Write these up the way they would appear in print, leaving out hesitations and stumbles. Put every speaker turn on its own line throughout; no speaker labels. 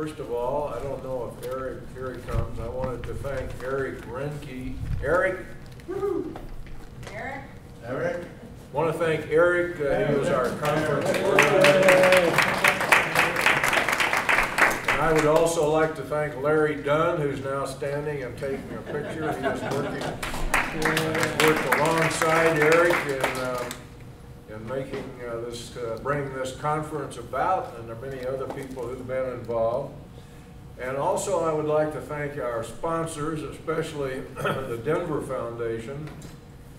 first of all, I don't know if Eric, here he comes, I wanted to thank Eric Renke. Eric? Woo-hoo.
Eric?
Eric? I want to thank Eric, he was our conference organizer. And I would also like to thank Larry Dunn, who's now standing and taking a picture. He was worked alongside Eric in making bringing this conference about, and there are many other people who've been involved. And also I would like to thank our sponsors, especially the Denver Foundation,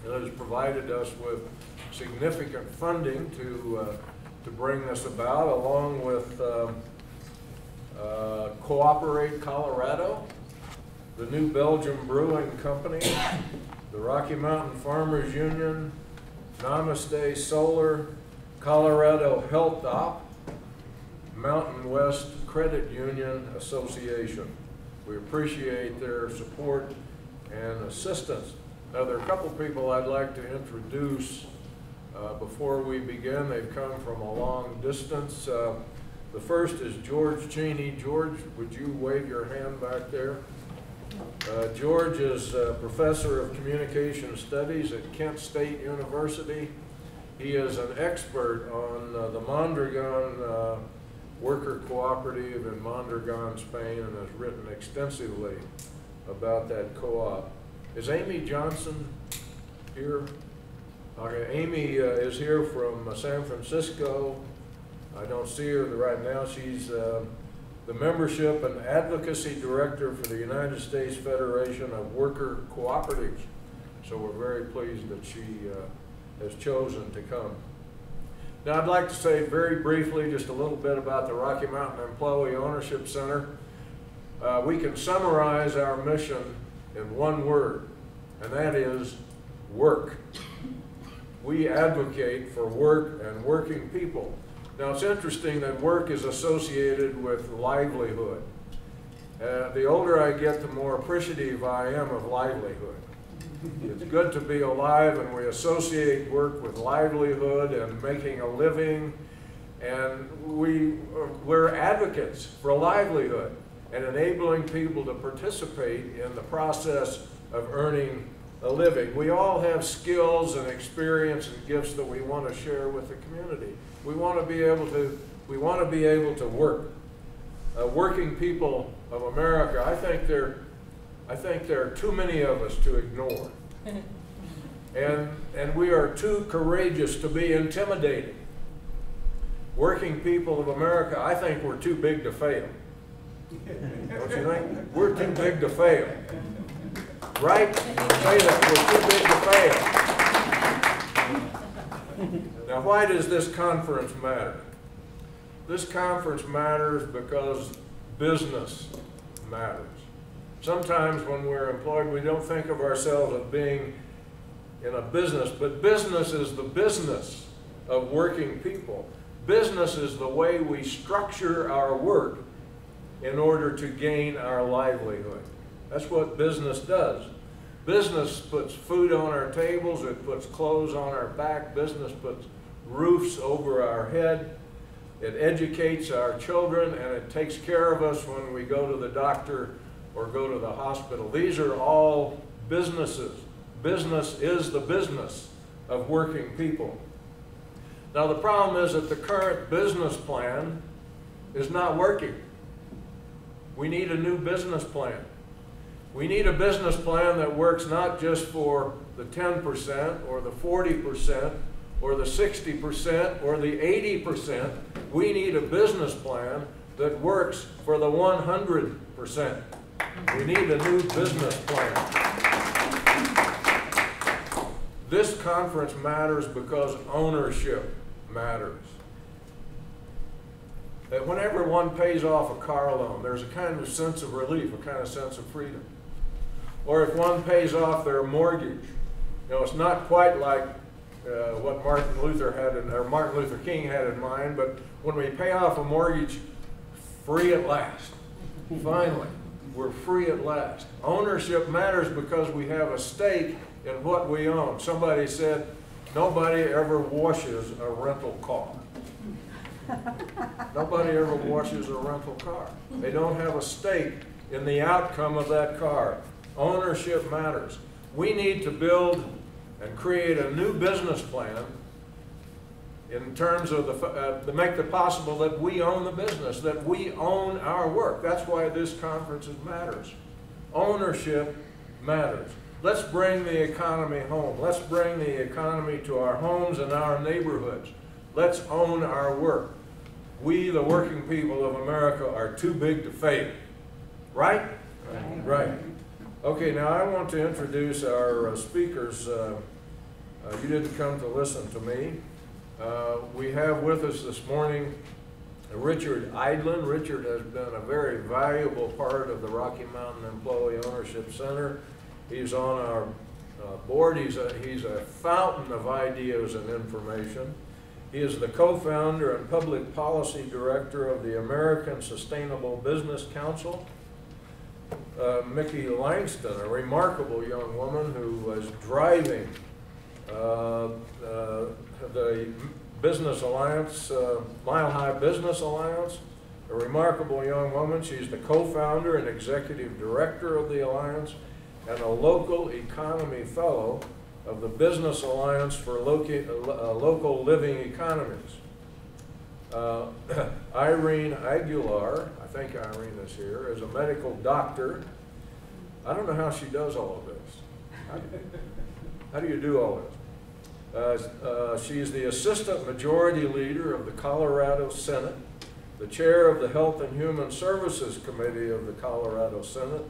that has provided us with significant funding to bring this about, along with Cooperate Colorado, the New Belgium Brewing Company, the Rocky Mountain Farmers Union, Namaste Solar, Colorado Health Op, Mountain West Credit Union Association. We appreciate their support and assistance. Now, there are a couple people I'd like to introduce before we begin. They've come from a long distance. The first is George Cheney. George, would you wave your hand back there? George is a professor of communication studies at Kent State University. He is an expert on the Mondragon worker cooperative in Mondragon, Spain, and has written extensively about that co-op. Is Amy Johnson here? Okay, Amy is here from San Francisco. I don't see her right now. She's the Membership and Advocacy Director for the United States Federation of Worker Cooperatives. So we're very pleased that she has chosen to come. Now I'd like to say very briefly just a little bit about the Rocky Mountain Employee Ownership Center. We can summarize our mission in one word, and that is work. We advocate for work and working people. Now it's interesting that work is associated with livelihood. The older I get, the more appreciative I am of livelihood. It's good to be alive, and we associate work with livelihood and making a living, and we're advocates for livelihood and enabling people to participate in the process of earning a living. We all have skills and experience and gifts that we want to share with the community. We want to be able to work. Working people of America, I think there are too many of us to ignore. And we are too courageous to be intimidated. Working people of America, I think we're too big to fail. Don't you think? We're too big to fail. Right? Say that, we're too big to fail. Now, why does this conference matter? This conference matters because business matters. Sometimes when we're employed, we don't think of ourselves as being in a business, but business is the business of working people. Business is the way we structure our work in order to gain our livelihood. That's what business does. Business puts food on our tables, it puts clothes on our back, business puts roofs over our head, it educates our children, and it takes care of us when we go to the doctor or go to the hospital. These are all businesses. Business is the business of working people. Now the problem is that the current business plan is not working. We need a new business plan. We need a business plan that works not just for the 10% or the 40% or the 60% or the 80%. We need a business plan that works for the 100%. We need a new business plan. This conference matters because ownership matters. That whenever one pays off a car loan, there's a kind of sense of relief, a kind of sense of freedom. Or if one pays off their mortgage, it's not quite like what Martin Luther King had in mind, but when we pay off a mortgage, free at last. Finally, we're free at last. Ownership matters because we have a stake in what we own. Somebody said, nobody ever washes a rental car. Nobody ever washes a rental car. They don't have a stake in the outcome of that car. Ownership matters. We need to build and create a new business plan in terms of to make it possible that we own the business, that we own our work. That's why this conference matters. Ownership matters. Let's bring the economy home. Let's bring the economy to our homes and our neighborhoods. Let's own our work. We, the working people of America, are too big to fail. Right? Right. Okay, now I want to introduce our speakers. You didn't come to listen to me. We have with us this morning Richard Idlin. Richard has been a very valuable part of the Rocky Mountain Employee Ownership Center. He's on our board. He's a fountain of ideas and information. He is the co-founder and public policy director of the American Sustainable Business Council. Mickey Langston, a remarkable young woman who was driving the Business Alliance, Mile High Business Alliance, a remarkable young woman. She's the co-founder and executive director of the Alliance and a local economy fellow of the Business Alliance for Local Living Economies. Irene Aguilar, I think Irene is here, is a medical doctor. I don't know how she does all of this. How do you do all this? She's the Assistant Majority Leader of the Colorado Senate, the Chair of the Health and Human Services Committee of the Colorado Senate,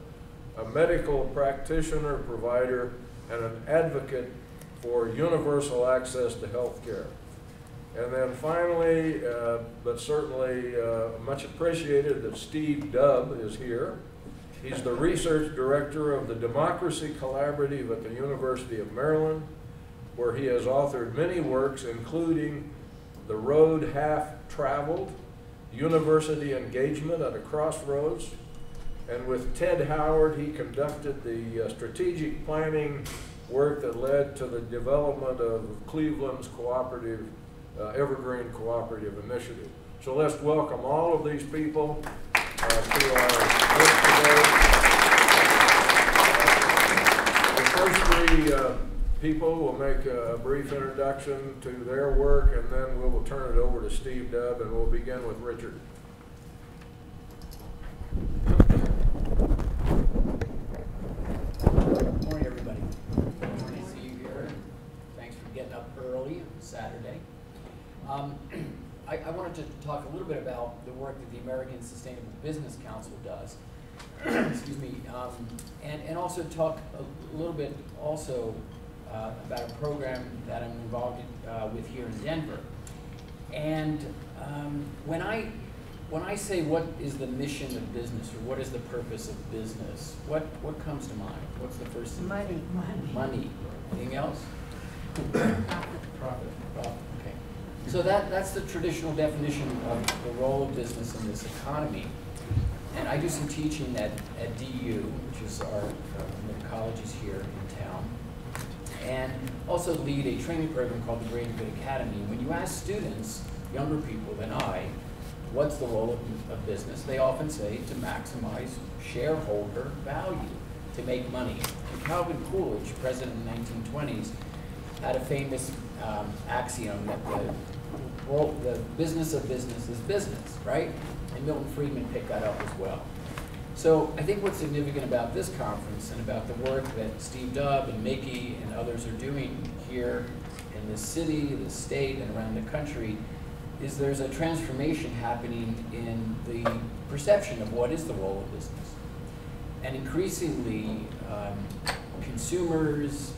a medical practitioner, provider, and an advocate for universal access to health care. And then finally, but certainly much appreciated, that Steve Dubb is here. He's the Research Director of the Democracy Collaborative at the University of Maryland, where he has authored many works, including The Road Half Traveled, University Engagement at a Crossroads, and with Ted Howard, he conducted the strategic planning work that led to the development of Cleveland's cooperative, Evergreen Cooperative Initiative. So let's welcome all of these people to our group today. The first three people will make a brief introduction to their work, and then we will turn it over to Steve Dubb, and we'll begin with Richard.
Good morning, everybody. Good morning to see you here. Thanks for getting up early on Saturday. I wanted to talk a little bit about the work that the American Sustainable Business Council does. Excuse me, and also talk a little bit also about a program that I'm involved with here in Denver. And when I say what is the mission of business, or what is the purpose of business, what comes to mind? What's the first thing?
Money.
Money. Anything else?
Profit.
Profit. Okay. So that's the traditional definition of the role of business in this economy. And I do some teaching at DU, which is our one of the colleges here in town, and also lead a training program called the Greater Good Academy. When you ask students, younger people than I, what's the role of business, they often say to maximize shareholder value, to make money. And Calvin Coolidge, president in the 1920s, had a famous axiom that the business of business is business, right? And Milton Friedman picked that up as well. So I think what's significant about this conference and about the work that Steve Dubb and Mickey and others are doing here in the city, the state, and around the country is there's a transformation happening in the perception of what is the role of business. And increasingly, consumers,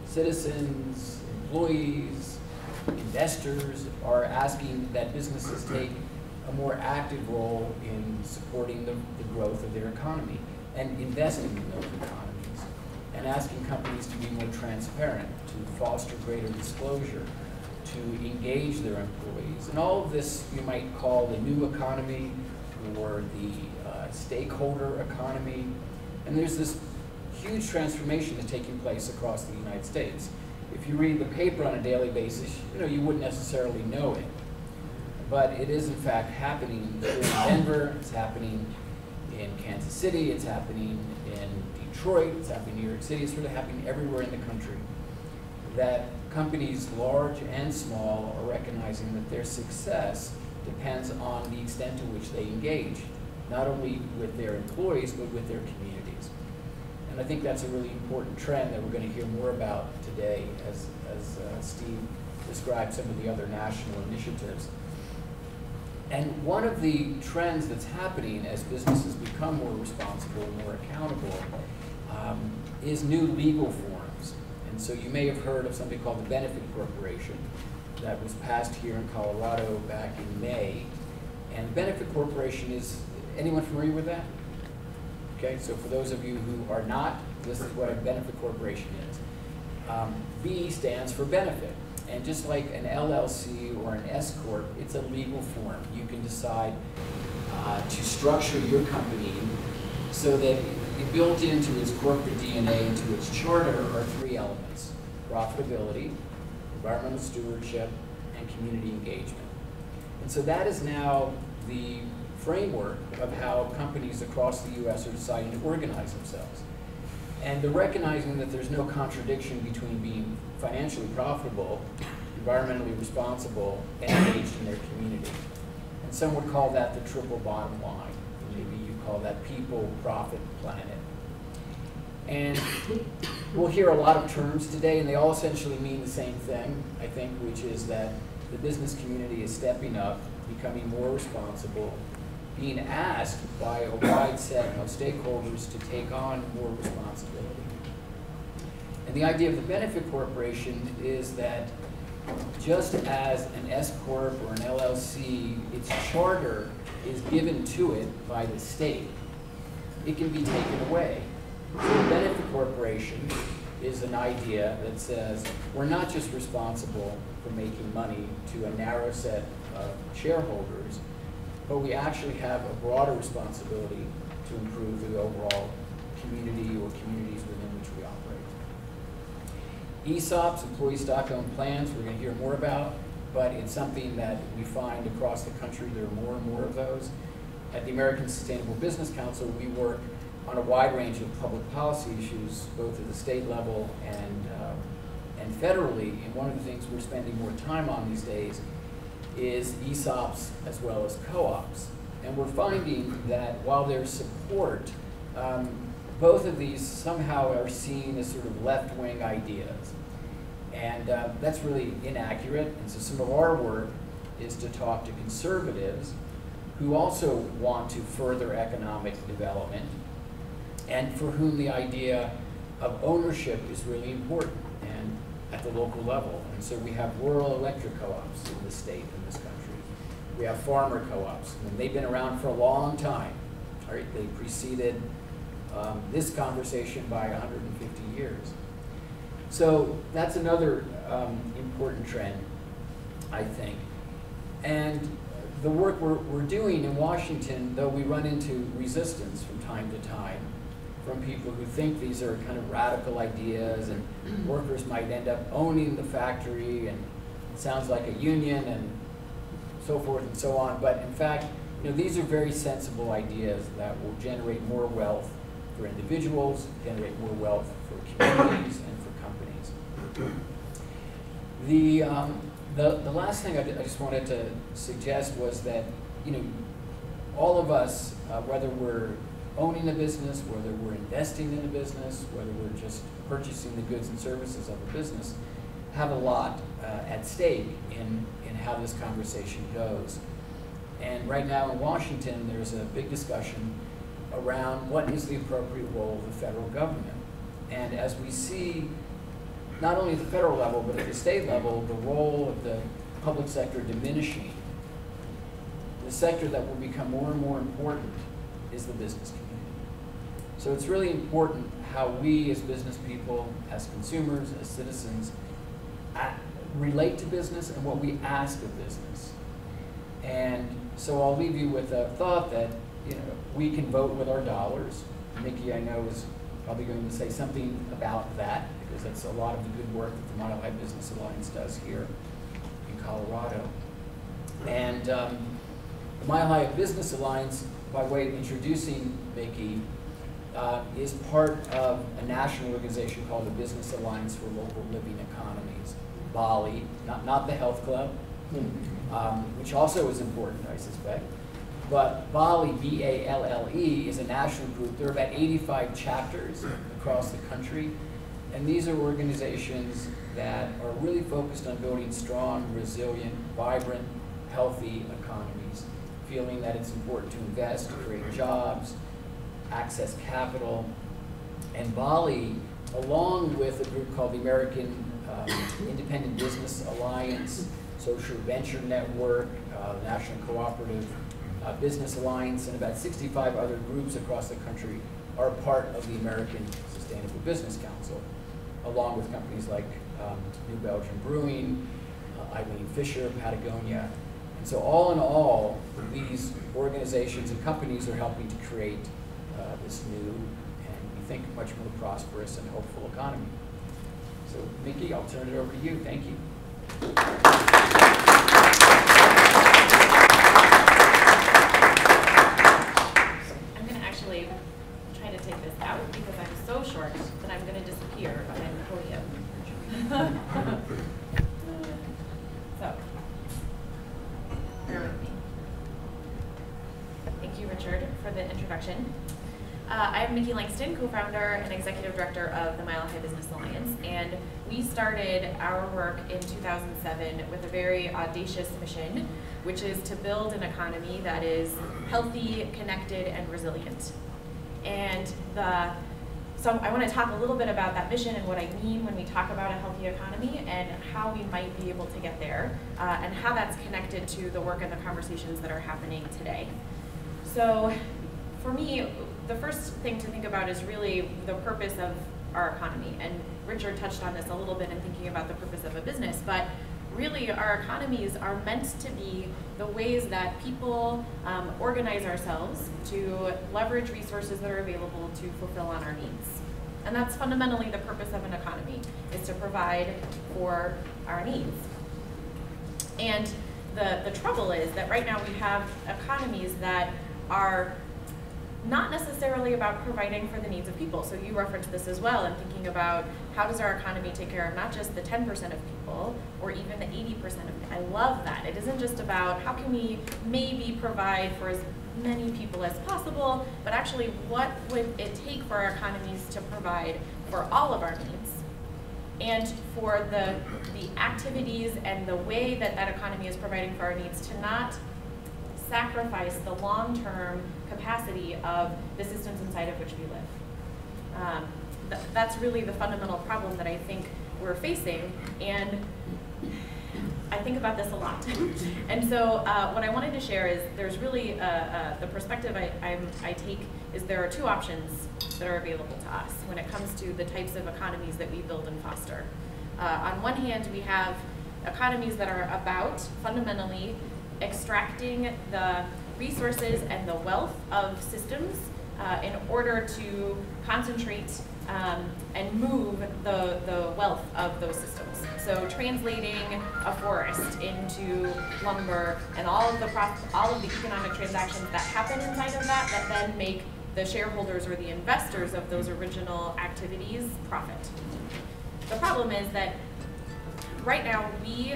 citizens, employees, investors are asking that businesses take a more active role in supporting the growth of their economy and investing in those economies, and asking companies to be more transparent, to foster greater disclosure, to engage their employees. And all of this you might call the new economy or the stakeholder economy. And there's this huge transformation that's taking place across the United States. If you read the paper on a daily basis, you wouldn't necessarily know it. but it is in fact happening here in Denver, it's happening in Kansas City, it's happening in Detroit, it's happening in New York City, it's really happening everywhere in the country. That companies large and small are recognizing that their success depends on the extent to which they engage, not only with their employees, but with their communities. And I think that's a really important trend that we're going to hear more about today as Steve described some of the other national initiatives. And one of the trends that's happening as businesses become more responsible and more accountable is new legal forms. And so you may have heard of something called the Benefit Corporation that was passed here in Colorado back in May. And the Benefit Corporation is, anyone familiar with that? Okay, so for those of you who are not, this is what a Benefit Corporation is. B stands for benefit. And just like an LLC or an S Corp, it's a legal form. You can decide to structure your company so that built into its corporate DNA, into its charter, are three elements: profitability, environmental stewardship, and community engagement. And so that is now the framework of how companies across the U.S. are deciding to organize themselves. And they're recognizing that there's no contradiction between being financially profitable, environmentally responsible, and engaged in their community. And some would call that the triple bottom line. Maybe you call that people, profit, planet. And we'll hear a lot of terms today, and they all essentially mean the same thing, I think, which is that the business community is stepping up, becoming more responsible, being asked by a wide set of stakeholders to take on more responsibility. And the idea of the Benefit Corporation is that just as an S Corp or an LLC, its charter is given to it by the state, it can be taken away. So the Benefit Corporation is an idea that says we're not just responsible for making money to a narrow set of shareholders, but we actually have a broader responsibility to improve the overall community or communities within which we operate. ESOPs, employee stock-owned plans, we're going to hear more about, but it's something that we find across the country. There are more and more of those. At the American Sustainable Business Council, we work on a wide range of public policy issues, both at the state level and federally. And one of the things we're spending more time on these days is ESOPs as well as co-ops. And we're finding that while there's support, both of these somehow are seen as sort of left-wing ideas. And that's really inaccurate. And so some of our work is to talk to conservatives who also want to further economic development and for whom the idea of ownership is really important and at the local level. And so we have rural electric co-ops in this state, in this country. We have farmer co-ops, and they've been around for a long time. Right? They preceded this conversation by 150 years. So that's another important trend, I think. And the work we're doing in Washington, though we run into resistance from time to time from people who think these are kind of radical ideas and workers might end up owning the factory and it sounds like a union and so forth and so on. But in fact, these are very sensible ideas that will generate more wealth for individuals, generate more wealth for communities and for companies. The last thing I just wanted to suggest was that, all of us, whether we're owning a business, whether we're investing in a business, whether we're just purchasing the goods and services of a business, have a lot at stake in how this conversation goes. And right now in Washington, there's a big discussion around what is the appropriate role of the federal government. And as we see, not only at the federal level, but at the state level, the role of the public sector diminishing, the sector that will become more and more important is the business community. So it's really important how we as business people, as consumers, as citizens, relate to business and what we ask of business. And so I'll leave you with a thought that we can vote with our dollars. Nikki, I know, is probably going to say something about that, because that's a lot of the good work that the Mile High Business Alliance does here in Colorado. And the Mile High Business Alliance, by way of introducing Mickey, is part of a national organization called the Business Alliance for Local Living Economies, BALI, not the health club, which also is important, I suspect. But BALI, B-A-L-L-E, is a national group. There are about 85 chapters across the country. And these are organizations that are really focused on building strong, resilient, vibrant, healthy economies, feeling that it's important to invest, to create jobs, access capital. And BALI, along with a group called the American Independent Business Alliance, Social Venture Network, National Cooperative Business Alliance, and about 65 other groups across the country are part of the American Sustainable Business Council, along with companies like New Belgium Brewing, Eileen Fisher, Patagonia. And so all in all, these organizations and companies are helping to create this new and we think much more prosperous and hopeful economy. So Mickey, I'll turn it over to you. Thank you.
I'm going to actually try to take this out because I'm so short that I'm going to disappear behind the podium. So, bear with me. Thank you, Richard, for the introduction. I'm Mickey Langston, co-founder and executive director of the Mile High Business Alliance, and we started our work in 2007 with a very audacious mission, which is to build an economy that is healthy, connected, and resilient. And so I want to talk a little bit about that mission and what I mean when we talk about a healthy economy and how we might be able to get there, and how that's connected to the work and the conversations that are happening today. So for me, the first thing to think about is really the purpose of our economy. And Richard touched on this a little bit in thinking about the purpose of a business, but really our economies are meant to be the ways that people organize ourselves to leverage resources that are available to fulfill on our needs. And that's fundamentally the purpose of an economy, is to provide for our needs. And the trouble is that right now we have economies that are not necessarily about providing for the needs of people. So you referenced this as well, and thinking about how does our economy take care of not just the 10% of people, or even the 80% of people. I love that. It isn't just about how can we maybe provide for as many people as possible, but actually what would it take for our economies to provide for all of our needs, and for the activities and the way that that economy is providing for our needs to not sacrifice the long-term capacity of the systems inside of which we live. That's really the fundamental problem that I think we're facing, and I think about this a lot. And so what I wanted to share is there's really the perspective I take is there are two options that are available to us when it comes to the types of economies that we build and foster. On one hand, we have economies that are about fundamentally extracting the resources and the wealth of systems in order to concentrate and move the wealth of those systems. So translating a forest into lumber and all of the economic transactions that happen inside of that then make the shareholders or the investors of those original activities profit. The problem is that right now we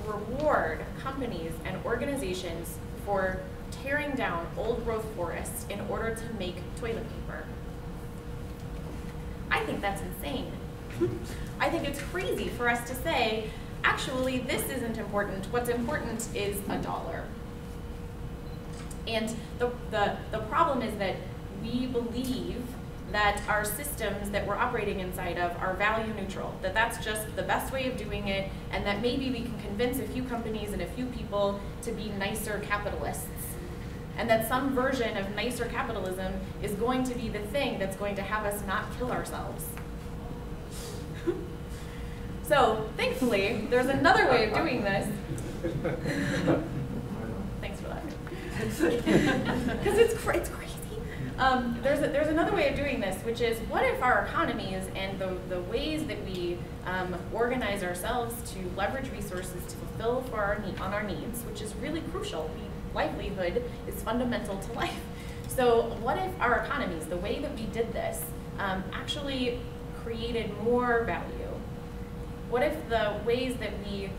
reward companies and organizations for tearing down old growth forests in order to make toilet paper. I think that's insane. I think it's crazy for us to say, actually, this isn't important. What's important is $1. And the problem is that we believe that our systems that we're operating inside of are value neutral, that that's just the best way of doing it, and that maybe we can convince a few companies and a few people to be nicer capitalists, and that some version of nicer capitalism is going to be the thing that's going to have us not kill ourselves. So thankfully, there's another way of doing this. Thanks for that. Because it's crazy. There's another way of doing this, which is what if our economies and the ways that we organize ourselves to leverage resources to fulfill for on our needs, which is really crucial. Livelihood is fundamental to life. So what if our economies, the way that we did this, actually created more value? What if the ways that we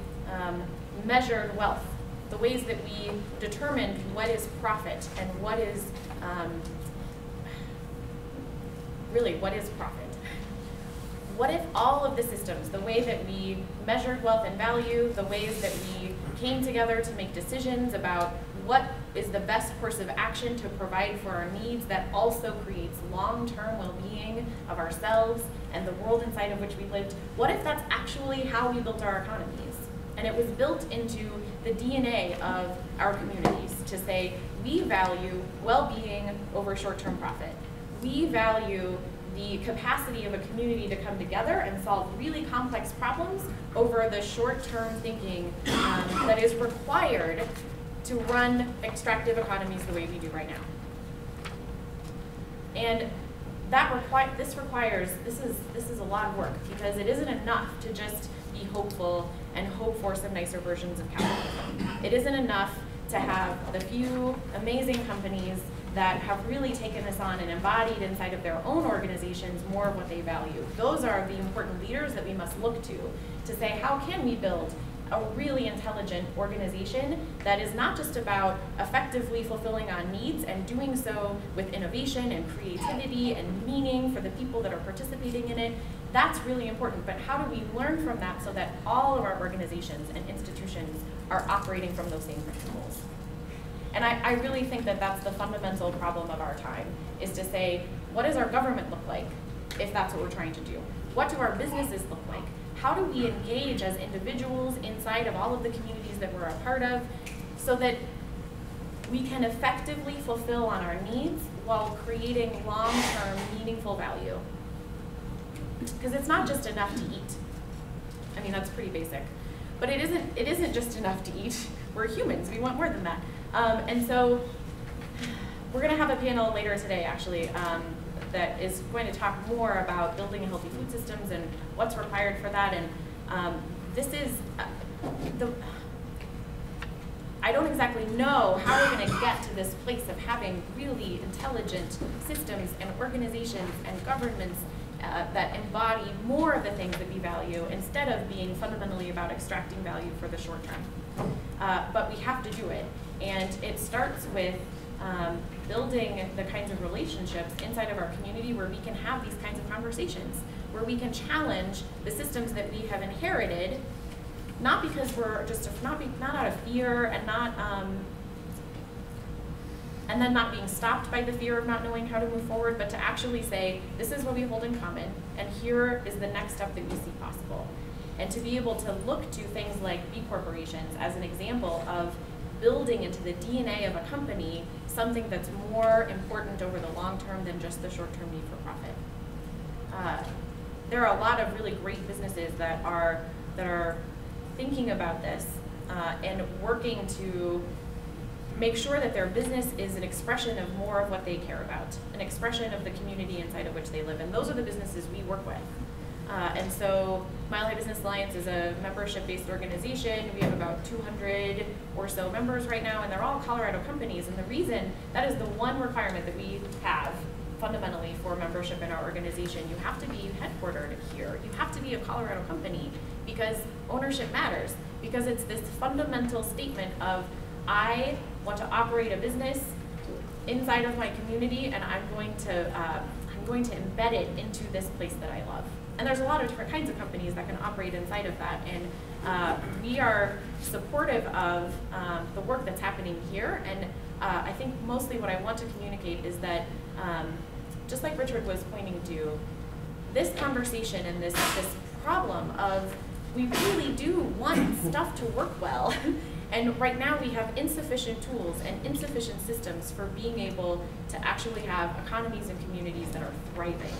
measured wealth, the ways that we determined what is profit and what is really what is profit? What if all of the systems, the way that we measured wealth and value, the ways that we came together to make decisions about what is the best course of action to provide for our needs that also creates long-term well-being of ourselves and the world inside of which we lived, what if that's actually how we built our economies? And it was built into the DNA of our communities to say, we value well-being over short-term profit. We value the capacity of a community to come together and solve really complex problems over the short-term thinking that is required to run extractive economies the way we do right now. And this is a lot of work, because it isn't enough to just be hopeful and hope for some nicer versions of capitalism. It isn't enough to have the few amazing companies that have really taken this on and embodied inside of their own organizations more of what they value. Those are the important leaders that we must look to say, how can we build a really intelligent organization that is not just about effectively fulfilling on needs and doing so with innovation and creativity and meaning for the people that are participating in it. That's really important, but how do we learn from that so that all of our organizations and institutions are operating from those same principles? And I really think that that's the fundamental problem of our time, is to say, what does our government look like if that's what we're trying to do? What do our businesses look like? How do we engage as individuals inside of all of the communities that we're a part of so that we can effectively fulfill on our needs while creating long-term meaningful value? Because it's not just enough to eat. I mean, that's pretty basic. But it isn't just enough to eat. We're humans, we want more than that. And so we're gonna have a panel later today, actually, that is going to talk more about building healthy food systems and what's required for that. And this is I don't exactly know how we're going to get to this place of having really intelligent systems and organizations and governments that embody more of the things that we value instead of being fundamentally about extracting value for the short term. But we have to do it. And it starts with building the kinds of relationships inside of our community where we can have these kinds of conversations, where we can challenge the systems that we have inherited, not because we're just not out of fear and and then not being stopped by the fear of not knowing how to move forward, but to actually say, this is what we hold in common, and here is the next step that we see possible. And to be able to look to things like B corporations as an example of building into the DNA of a company something that's more important over the long term than just the short-term need for profit. There are a lot of really great businesses that are thinking about this and working to make sure that their business is an expression of more of what they care about, an expression of the community inside of which they live, and those are the businesses we work with. And so Mile High Business Alliance is a membership-based organization. We have about 200 or so members right now, and they're all Colorado companies. And the reason, that is the one requirement that we have fundamentally for membership in our organization. You have to be headquartered here. You have to be a Colorado company because ownership matters, because it's this fundamental statement of, I want to operate a business inside of my community, and I'm going to embed it into this place that I love. And there's a lot of different kinds of companies that can operate inside of that, and we are supportive of the work that's happening here. And I think mostly what I want to communicate is that, just like Richard was pointing to, this conversation and this problem of we really do want stuff to work well. And right now we have insufficient tools and insufficient systems for being able to actually have economies and communities that are thriving.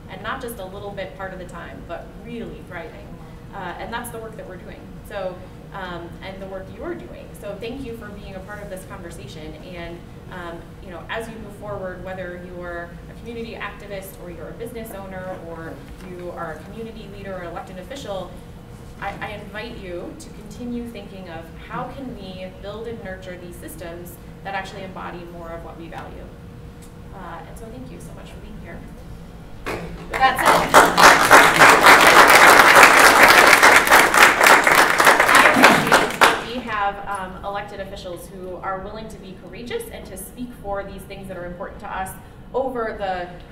And not just a little bit part of the time, but really thriving. And that's the work that we're doing. So and the work you're doing. So thank you for being a part of this conversation. And you know, as you move forward, whether you're a community activist or you're a business owner or you are a community leader or elected official, I invite you to continue thinking of how can we build and nurture these systems that actually embody more of what we value. And so thank you so much for being here. That's it. I appreciate that we have elected officials who are willing to be courageous and to speak for these things that are important to us over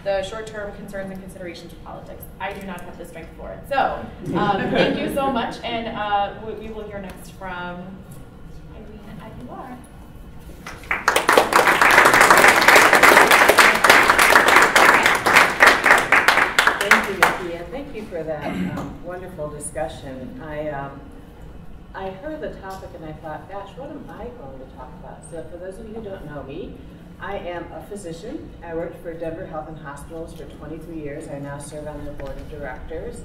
the short-term concerns and considerations of politics. I do not have the strength for it. So thank you so much, and we will hear next from Irene Aguilar.
Thank you, Nikki, and thank you for that wonderful discussion. I heard the topic and I thought, gosh, what am I going to talk about? So for those of you who don't know me, I am a physician. I worked for Denver Health and Hospitals for 23 years. I now serve on the board of directors.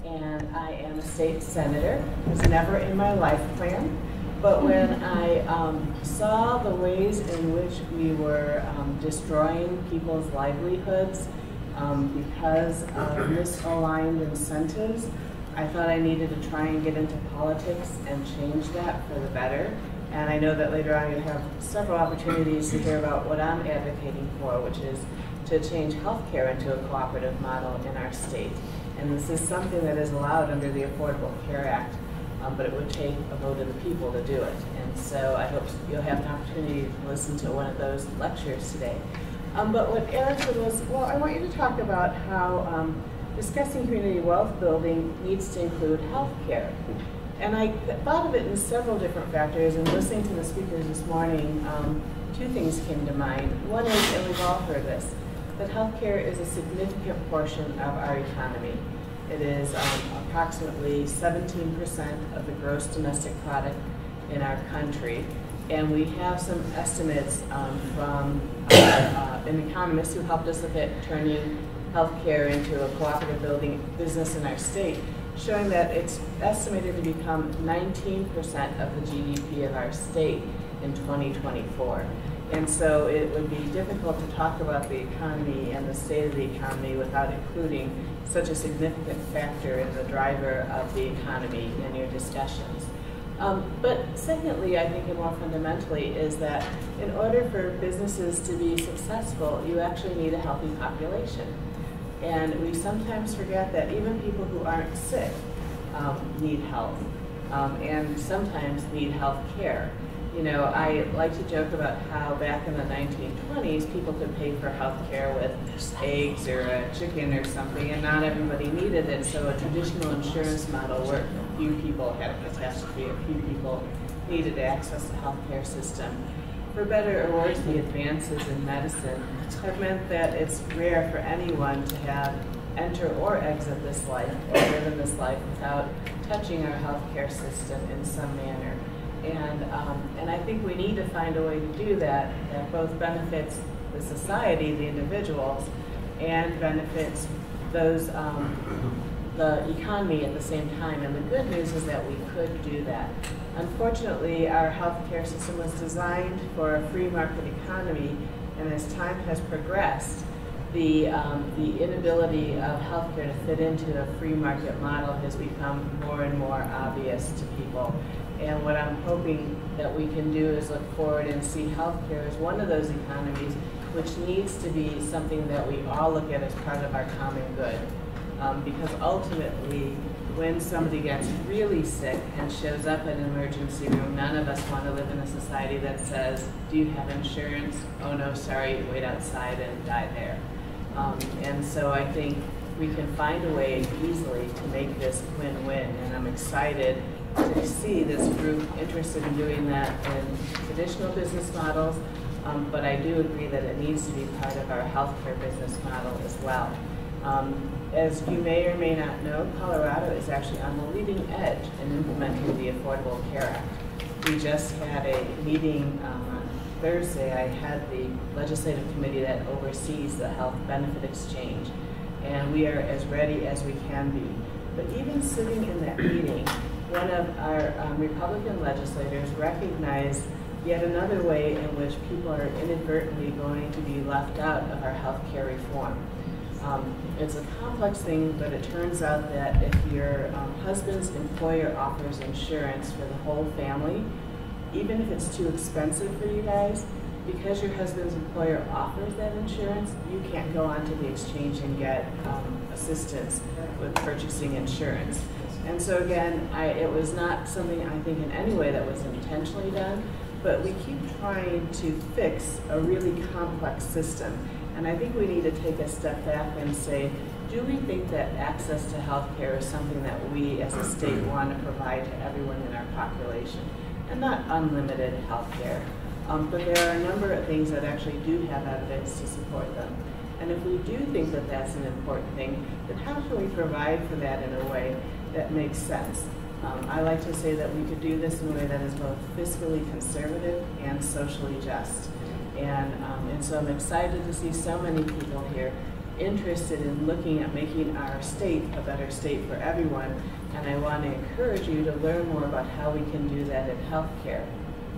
And I am a state senator. It was never in my life plan. But when I saw the ways in which we were destroying people's livelihoods because of misaligned incentives, I thought I needed to try and get into politics and change that for the better. And I know that later on you'll have several opportunities to hear about what I'm advocating for, which is to change healthcare into a cooperative model in our state. And this is something that is allowed under the Affordable Care Act, but it would take a vote of the people to do it. And so I hope you'll have an opportunity to listen to one of those lectures today. But what Eric said was, well, I want you to talk about how discussing community wealth building needs to include healthcare. And I thought of it in several different factors, and listening to the speakers this morning, two things came to mind. One is, and we've all heard this, that healthcare is a significant portion of our economy. It is approximately 17% of the gross domestic product in our country. And we have some estimates from an economist who helped us look at turning healthcare into a cooperative building business in our state, showing that it's estimated to become 19% of the GDP of our state in 2024. And so it would be difficult to talk about the economy and the state of the economy without including such a significant factor in the driver of the economy in your discussions. But secondly, I think, and more fundamentally, is that in order for businesses to be successful, you actually need a healthy population. And we sometimes forget that even people who aren't sick need health, and sometimes need health care. You know, I like to joke about how back in the 1920s, people could pay for health care with eggs or a chicken or something, and not everybody needed it. So a traditional insurance model where a few people had a catastrophe, a few people needed to access the health care system. For better or worse, the advances in medicine have meant that it's rare for anyone to have enter or exit this life or live in this life without touching our healthcare system in some manner. And I think we need to find a way to do that that both benefits the society, the individuals, and benefits those the economy at the same time. And the good news is that we could do that. Unfortunately, our healthcare system was designed for a free market economy, and as time has progressed, the inability of healthcare to fit into a free market model has become more and more obvious to people. And what I'm hoping that we can do is look forward and see healthcare as one of those economies which needs to be something that we all look at as part of our common good. Because ultimately, when somebody gets really sick and shows up in an emergency room, none of us want to live in a society that says, do you have insurance? Oh no, sorry, wait outside and die there. And so I think we can find a way easily to make this win-win, and I'm excited to see this group interested in doing that in traditional business models, but I do agree that it needs to be part of our healthcare business model as well. As you may or may not know, Colorado is actually on the leading edge in implementing the Affordable Care Act. We just had a meeting on Thursday. I had the legislative committee that oversees the health benefit exchange, and we are as ready as we can be. But even sitting in that meeting, one of our Republican legislators recognized yet another way in which people are inadvertently going to be left out of our health care reform. It's a complex thing, but it turns out that if your husband's employer offers insurance for the whole family, even if it's too expensive for you guys, because your husband's employer offers that insurance, you can't go onto the exchange and get assistance with purchasing insurance. And so again, it was not something I think in any way that was intentionally done, but we keep trying to fix a really complex system. And I think we need to take a step back and say, do we think that access to health care is something that we as a state want to provide to everyone in our population? And not unlimited health care. But there are a number of things that actually do have evidence to support them. And if we do think that that's an important thing, then how can we provide for that in a way that makes sense? I like to say that we could do this in a way that is both fiscally conservative and socially just. And so I'm excited to see so many people here interested in looking at making our state a better state for everyone. And I want to encourage you to learn more about how we can do that in healthcare.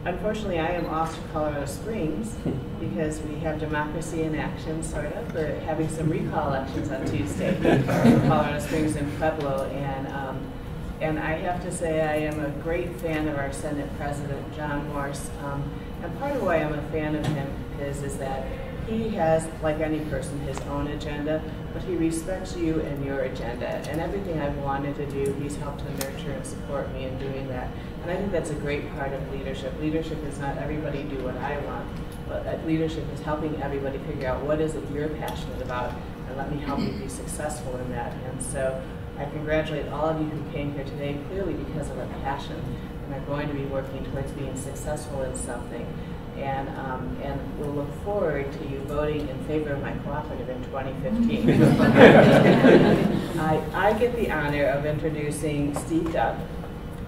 Unfortunately, I am off to Colorado Springs because we have democracy in action, sort of. We're having some recall elections on Tuesday in Colorado Springs and Pueblo. And I have to say I am a great fan of our Senate President, John Morse. And part of why I'm a fan of him is that he has, like any person, his own agenda, but he respects you and your agenda. And everything I've wanted to do, he's helped to nurture and support me in doing that. And I think that's a great part of leadership. Leadership is not everybody do what I want, but leadership is helping everybody figure out what is it you're passionate about, and let me help you be successful in that. And so I congratulate all of you who came here today, clearly because of a passion, and are going to be working towards being successful in something. And we'll look forward to you voting in favor of my cooperative in 2015. I get the honor of introducing Steve Dubb.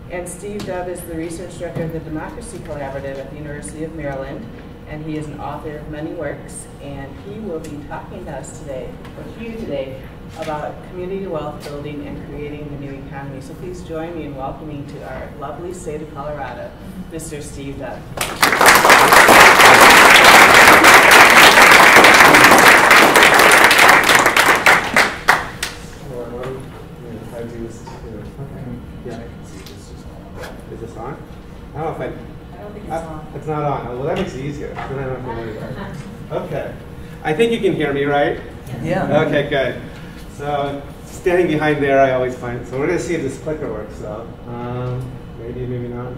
And Steve Dubb is the research director of the Democracy Collaborative at the University of Maryland. And he is an author of many works. And he will be talking to us today, or to you today, about community wealth building and creating the new economy. So please join me in welcoming to our lovely state of Colorado, Mr. Steve Dubb.
Is this on? I don't know if
I don't think it's on.
It's not on. Well, that makes it easier. Then I don't have to worry about it. Okay. I think you can hear me, right?
Yeah.
Okay, good. So standing behind there, I always find. So we're going to see if this clicker works. So maybe, maybe not.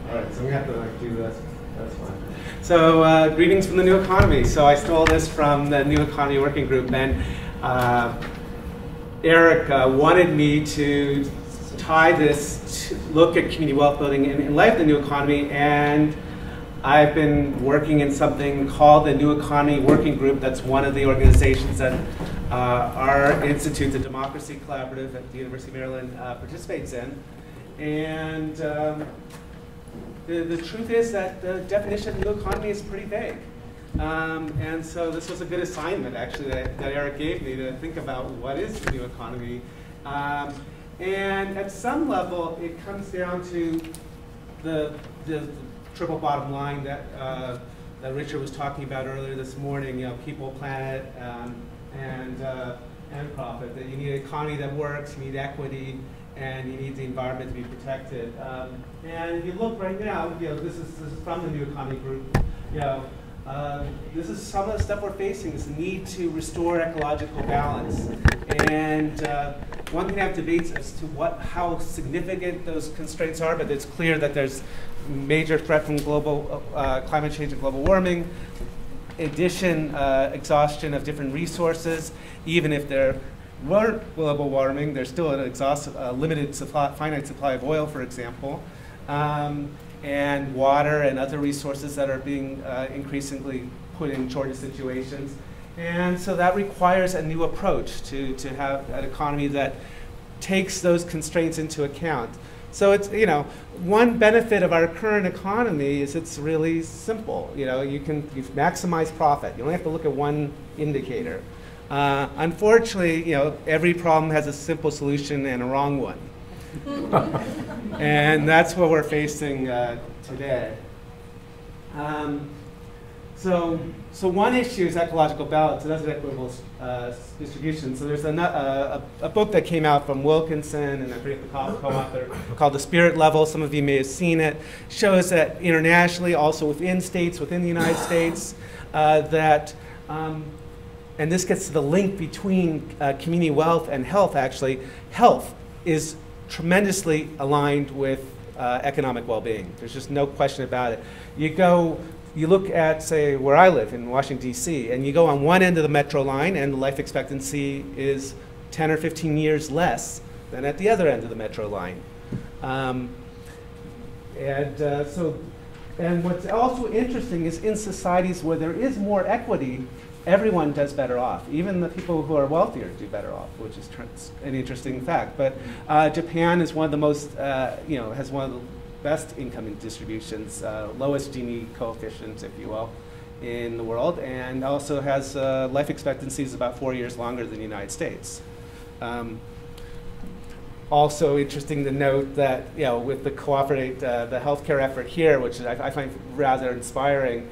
All right. So we have to do this. That's fine. So greetings from the new economy. So I stole this from the New Economy Working Group, and Eric wanted me to tie this to look at community wealth building in light of the new economy, and I've been working in something called the New Economy Working Group. That's one of the organizations that our institute, the Democracy Collaborative at the University of Maryland, participates in. And the truth is that the definition of new economy is pretty vague. And so this was a good assignment, actually, that Eric gave me to think about what is the new economy. And at some level, it comes down to the triple bottom line that Richard was talking about earlier this morning. You know, people, planet, and profit. That you need an economy that works, you need equity, and you need the environment to be protected. And if you look right now, you know, this is from the New Economy Group. You know, this is some of the stuff we're facing, is the need to restore ecological balance. And one can have debates as to how significant those constraints are, but it's clear that there's major threat from global climate change and global warming. Exhaustion of different resources. Even if there weren't global warming, there's still an limited supply, finite supply of oil, for example. And water and other resources that are being increasingly put in shortage situations. And so that requires a new approach to have an economy that takes those constraints into account. So it's, you know, one benefit of our current economy is it's really simple. You know, you maximize profit. You only have to look at one indicator. Unfortunately, you know, every problem has a simple solution and a wrong one. And that's what we're facing today. So one issue is ecological balance, another equitable distribution. So there's a book that came out from Wilkinson and I forget the co-author called The Spirit Level. Some of you may have seen it. Shows that internationally, also within states, within the United States, and this gets to the link between community wealth and health, actually. Health is tremendously aligned with economic well-being. There's just no question about it. You look at, say, where I live in Washington, D.C., and you go on one end of the metro line, and the life expectancy is 10 or 15 years less than at the other end of the metro line. And what's also interesting is in societies where there is more equity, everyone does better off. Even the people who are wealthier do better off, which is an interesting fact. But Japan is one of the most, has one of the best income distributions, lowest Gini coefficients, if you will, in the world, and also has life expectancies about 4 years longer than the United States. Also interesting to note that, with the cooperate, the healthcare effort here, which I find rather inspiring,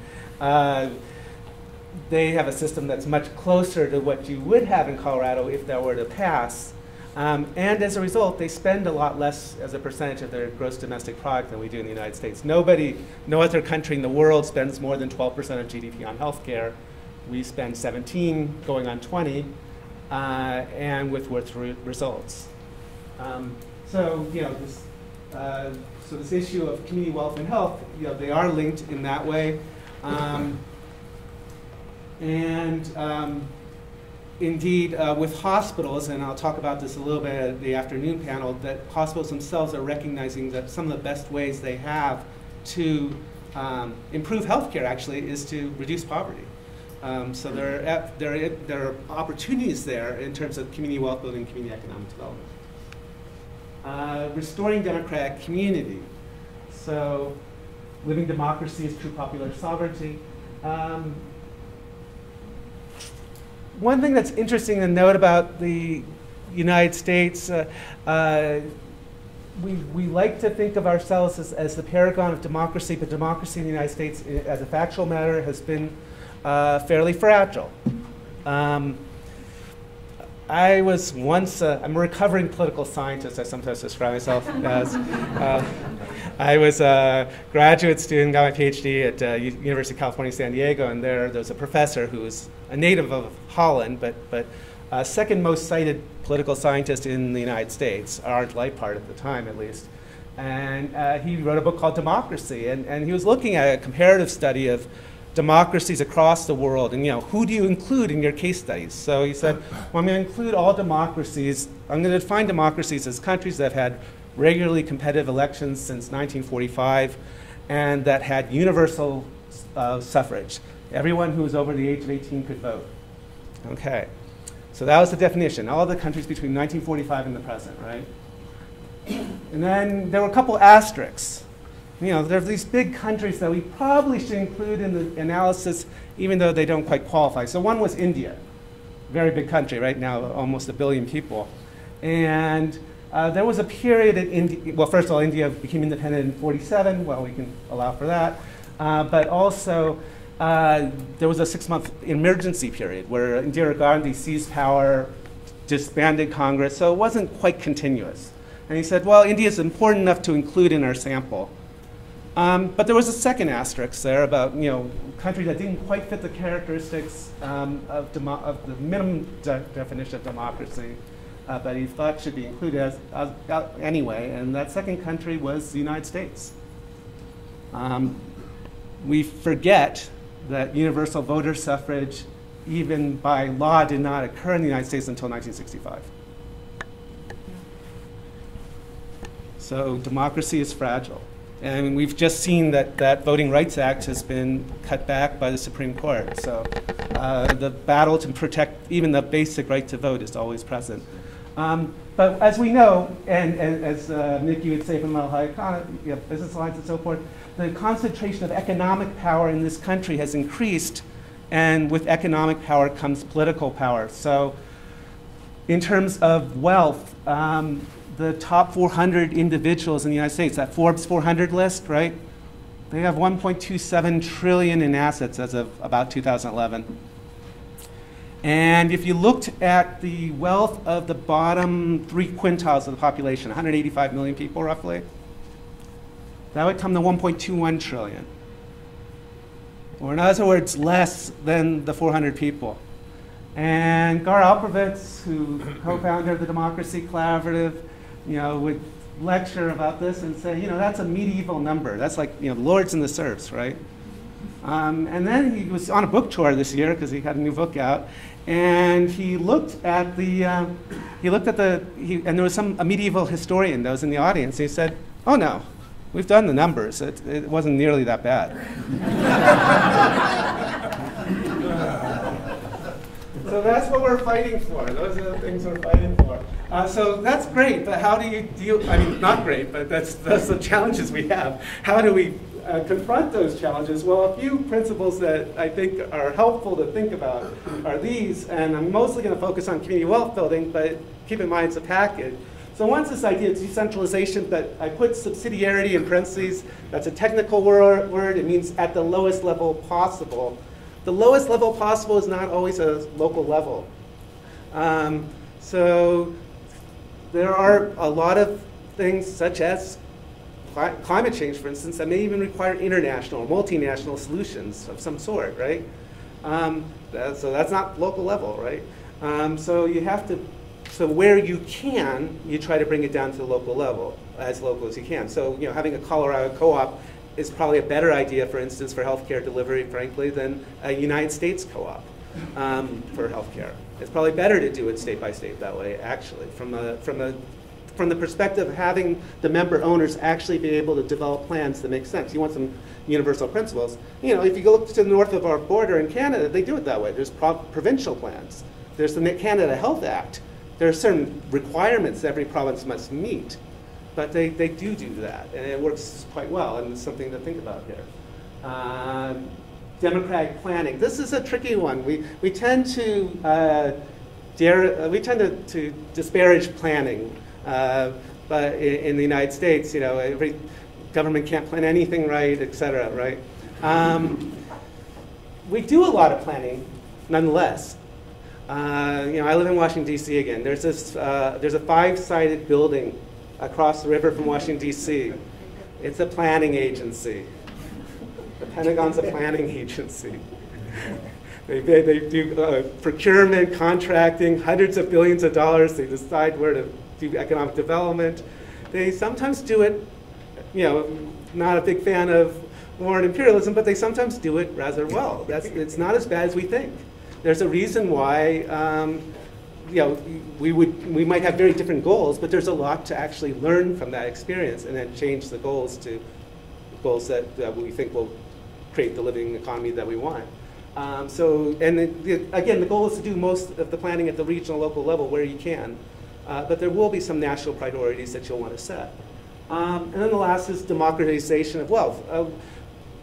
they have a system that's much closer to what you would have in Colorado if that were to pass. And as a result, they spend a lot less as a percentage of their gross domestic product than we do in the United States. No other country in the world spends more than 12% of GDP on healthcare. We spend 17, going on 20, and with worse results. So this issue of community wealth and health, they are linked in that way. Indeed, with hospitals, and I'll talk about this a little bit at the afternoon panel, that hospitals themselves are recognizing that some of the best ways they have to improve healthcare actually is to reduce poverty. So there are opportunities there in terms of community wealth building, community economic development. Restoring democratic community. So living democracy is true popular sovereignty. One thing that's interesting to note about the United States, we like to think of ourselves as the paragon of democracy, but democracy in the United States, as a factual matter, has been fairly fragile. I was once, I'm a recovering political scientist, I sometimes describe myself as. I was a graduate student, got my PhD at University of California, San Diego, and there was a professor who was a native of Holland, but second most cited political scientist in the United States, Arndt Leipart at the time at least. And he wrote a book called Democracy, and he was looking at a comparative study of democracies across the world, and who do you include in your case studies? So he said, well, I'm going to include all democracies. I'm going to define democracies as countries that have had regularly competitive elections since 1945 and that had universal suffrage. Everyone who was over the age of 18 could vote. Okay, so that was the definition, all the countries between 1945 and the present, right? And then there were a couple asterisks. There are these big countries that we probably should include in the analysis, even though they don't quite qualify. So one was India, very big country right now, almost 1 billion people. And there was a period in India, well, first of all, India became independent in 1947, well, we can allow for that. But also, there was a 6-month emergency period where Indira Gandhi seized power, disbanded Congress, so it wasn't quite continuous. And he said, well, India is important enough to include in our sample. But there was a second asterisk there about countries that didn't quite fit the characteristics of the minimum definition of democracy, but he thought should be included anyway. And that second country was the United States. We forget that universal voter suffrage, even by law, did not occur in the United States until 1965. So democracy is fragile. And we've just seen that Voting Rights Act has been cut back by the Supreme Court. So the battle to protect even the basic right to vote is always present. But as we know, and as Nikki would say from the Business Alliance and so forth, the concentration of economic power in this country has increased, and with economic power comes political power. So in terms of wealth, the top 400 individuals in the United States, that Forbes 400 list, right? They have 1.27 trillion in assets as of about 2011. And if you looked at the wealth of the bottom 3 quintiles of the population, 185 million people roughly, that would come to 1.21 trillion. Or in other words, less than the 400 people. And Gar Alperovitz, who co-founder of the Democracy Collaborative, would lecture about this and say, that's a medieval number. That's like, lords and the serfs, right? And then he was on a book tour this year because he had a new book out, and he looked at and there was a medieval historian that was in the audience, and he said, "Oh no, we've done the numbers. It wasn't nearly that bad." So that's what we're fighting for. Those are the things we're fighting for. So that's great, but how do you deal? I mean, not great, but that's the challenges we have. How do we confront those challenges? Well, a few principles that I think are helpful to think about are these, and I'm mostly going to focus on community wealth building, but keep in mind it's a package. So one's this idea of decentralization, but I put subsidiarity in parentheses. That's a technical word. It means at the lowest level possible. The lowest level possible is not always a local level. So there are a lot of things such as climate change, for instance, that may even require international or multinational solutions of some sort, right? So that's not local level, right? So where you can, you try to bring it down to the local level, as local as you can. So having a Colorado co-op is probably a better idea, for instance, for healthcare delivery, frankly, than a United States co-op for healthcare. It's probably better to do it state by state that way, actually, from the perspective of having the member owners actually be able to develop plans that make sense. You want some universal principles. If you go look to the north of our border in Canada, they do it that way. There's provincial plans. There's the Canada Health Act. There are certain requirements every province must meet. But they do that, and it works quite well, and it's something to think about here. Democratic planning. This is a tricky one. We tend to disparage planning, but in the United States, every government can't plan anything right, et cetera, right? We do a lot of planning, nonetheless. I live in Washington, D.C. again. There's a 5-sided building across the river from Washington, D.C. It's a planning agency. The Pentagon's a planning agency. They do procurement, contracting, hundreds of billions of dollars. They decide where to do economic development. They sometimes do it, not a big fan of war and imperialism, but they sometimes do it rather well. It's not as bad as we think. There's a reason why we might have very different goals, but there's a lot to actually learn from that experience and then change the goals to goals that we think will create the living economy that we want. Again, the goal is to do most of the planning at the regional, local level where you can, but there will be some national priorities that you'll want to set. And then the last is democratization of wealth.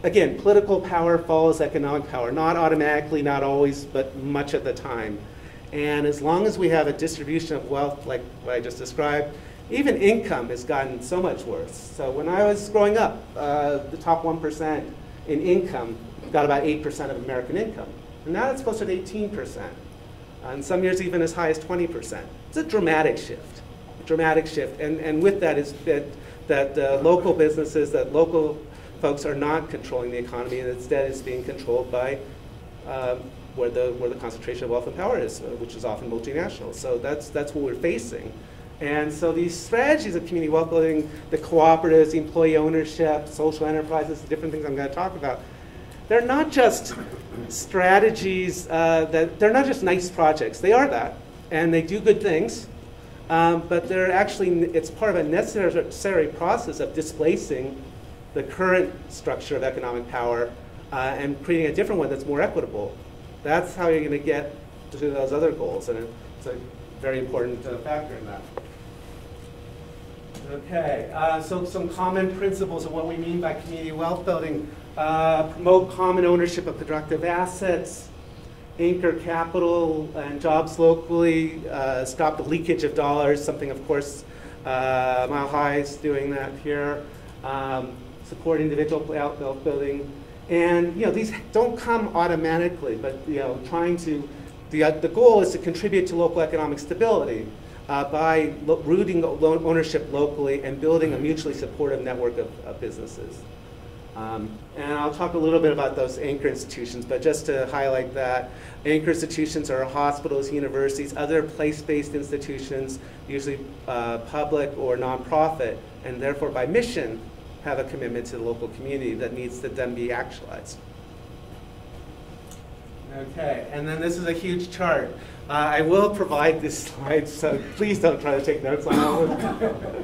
Again, political power follows economic power, not automatically, not always, but much of the time. And as long as we have a distribution of wealth like what I just described, even income has gotten so much worse. So when I was growing up, the top 1% in income got about 8% of American income. And now it's closer to 18%. And some years even as high as 20%. It's a dramatic shift, And with that is that local businesses, that local folks are not controlling the economy, and instead it's being controlled by where the concentration of wealth and power is, which is often multinational. So that's what we're facing. And so these strategies of community wealth building, the cooperatives, the employee ownership, social enterprises, the different things I'm going to talk about, they're not just strategies, they're not just nice projects. They are that, and they do good things, but it's part of a necessary process of displacing the current structure of economic power and creating a different one that's more equitable. That's how you're going to get to those other goals, and it's a very important factor in that. Okay, so some common principles of what we mean by community wealth building. Promote common ownership of productive assets, anchor capital and jobs locally, stop the leakage of dollars, something, of course, Mile High's doing that here. Support individual wealth building. And these don't come automatically, but trying to, the goal is to contribute to local economic stability by rooting ownership locally and building a mutually supportive network of businesses. And I'll talk a little bit about those anchor institutions, but just to highlight that, anchor institutions are hospitals, universities, other place-based institutions, usually public or nonprofit, and therefore by mission have a commitment to the local community that needs to then be actualized. Okay, and then this is a huge chart. I will provide this slide, so please don't try to take notes on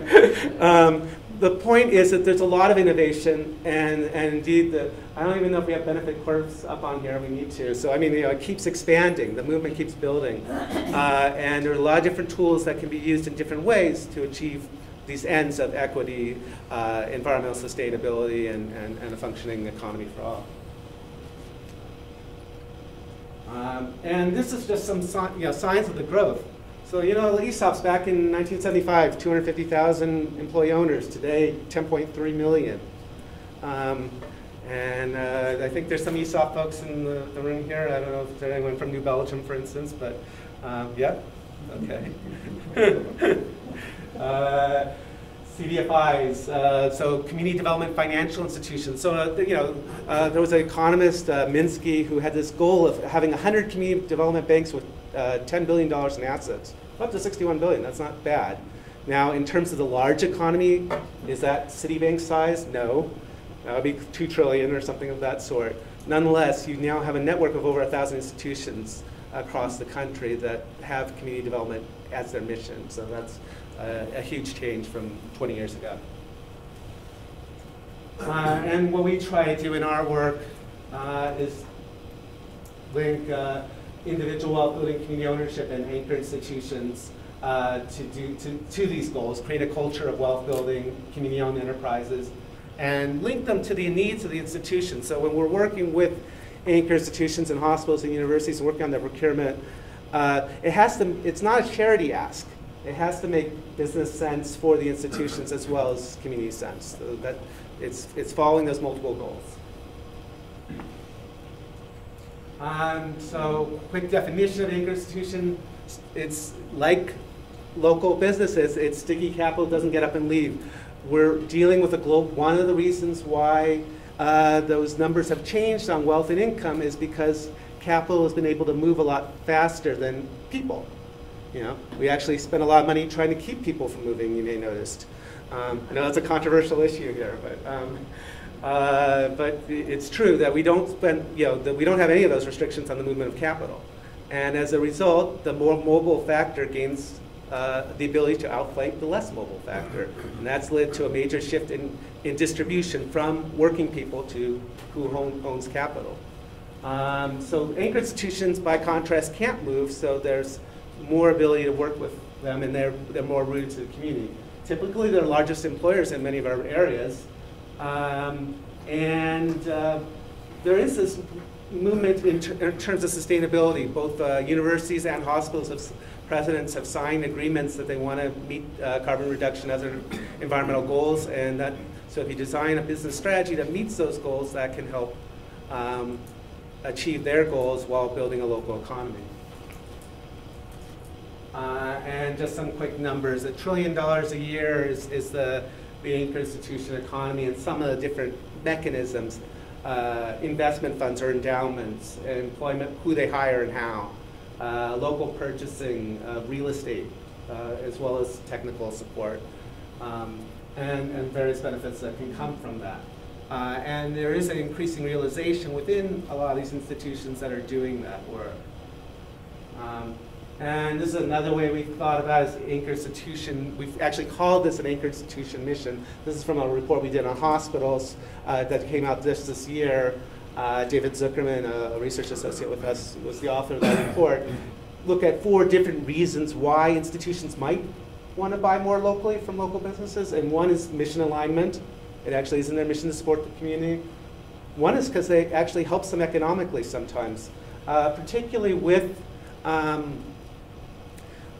it. The point is that there's a lot of innovation, and indeed, I don't even know if we have benefit corps up on here. We need to. So I mean, it keeps expanding. The movement keeps building, and there are a lot of different tools that can be used in different ways to achieve these ends of equity, environmental sustainability, and a functioning economy for all. And this is just some signs of the growth. So, ESOPs back in 1975, 250,000 employee owners. Today, 10.3 million. And I think there's some ESOP folks in the room here. I don't know if there's anyone from New Belgium, for instance, but yeah, okay. CDFIs, so community development financial institutions. So, there was an economist, Minsky, who had this goal of having 100 community development banks with $10 billion in assets. Up to 61 billion, that's not bad. Now, in terms of the large economy, is that Citibank size? No. That would be 2 trillion or something of that sort. Nonetheless, you now have a network of over 1,000 institutions across the country that have community development as their mission. So that's a huge change from 20 years ago. And what we try to do in our work is link individual wealth building, community ownership, and anchor institutions to these goals, create a culture of wealth building, community-owned enterprises, and link them to the needs of the institution. So when we're working with anchor institutions and hospitals and universities and working on their procurement, it's not a charity ask. It has to make business sense for the institutions as well as community sense. So that it's following those multiple goals. So quick definition of anchor institution, it's like local businesses, it's sticky capital, doesn't get up and leave. We're dealing with a globe. One of the reasons why those numbers have changed on wealth and income is because capital has been able to move a lot faster than people. We actually spend a lot of money trying to keep people from moving, you may notice. I know that's a controversial issue here, but it's true that we don't spend, that we don't have any of those restrictions on the movement of capital. And as a result, the more mobile factor gains the ability to outflank the less mobile factor. And that's led to a major shift in distribution from working people to who owns capital. So anchor institutions, by contrast, can't move, so there's more ability to work with them, and they're more rooted to the community. Typically, they're largest employers in many of our areas. There is this movement in terms of sustainability. Both universities and hospitals presidents have signed agreements that they want to meet carbon reduction as their environmental goals, and so if you design a business strategy that meets those goals, that can help achieve their goals while building a local economy. And just some quick numbers. $1 trillion a year is the anchor institution economy, and some of the different mechanisms, investment funds or endowments, employment, who they hire and how, local purchasing, real estate, as well as technical support, and various benefits that can come from that. And there is an increasing realization within a lot of these institutions that are doing that work. And this is another way we thought about as anchor institution. We've actually called this an anchor institution mission. This is from a report we did on hospitals that came out this year. David Zuckerman, a research associate with us, was the author of that report. Look at 4 different reasons why institutions might want to buy more locally from local businesses. And one is mission alignment. It actually is in their mission to support the community. One is because they actually helps them economically sometimes, particularly with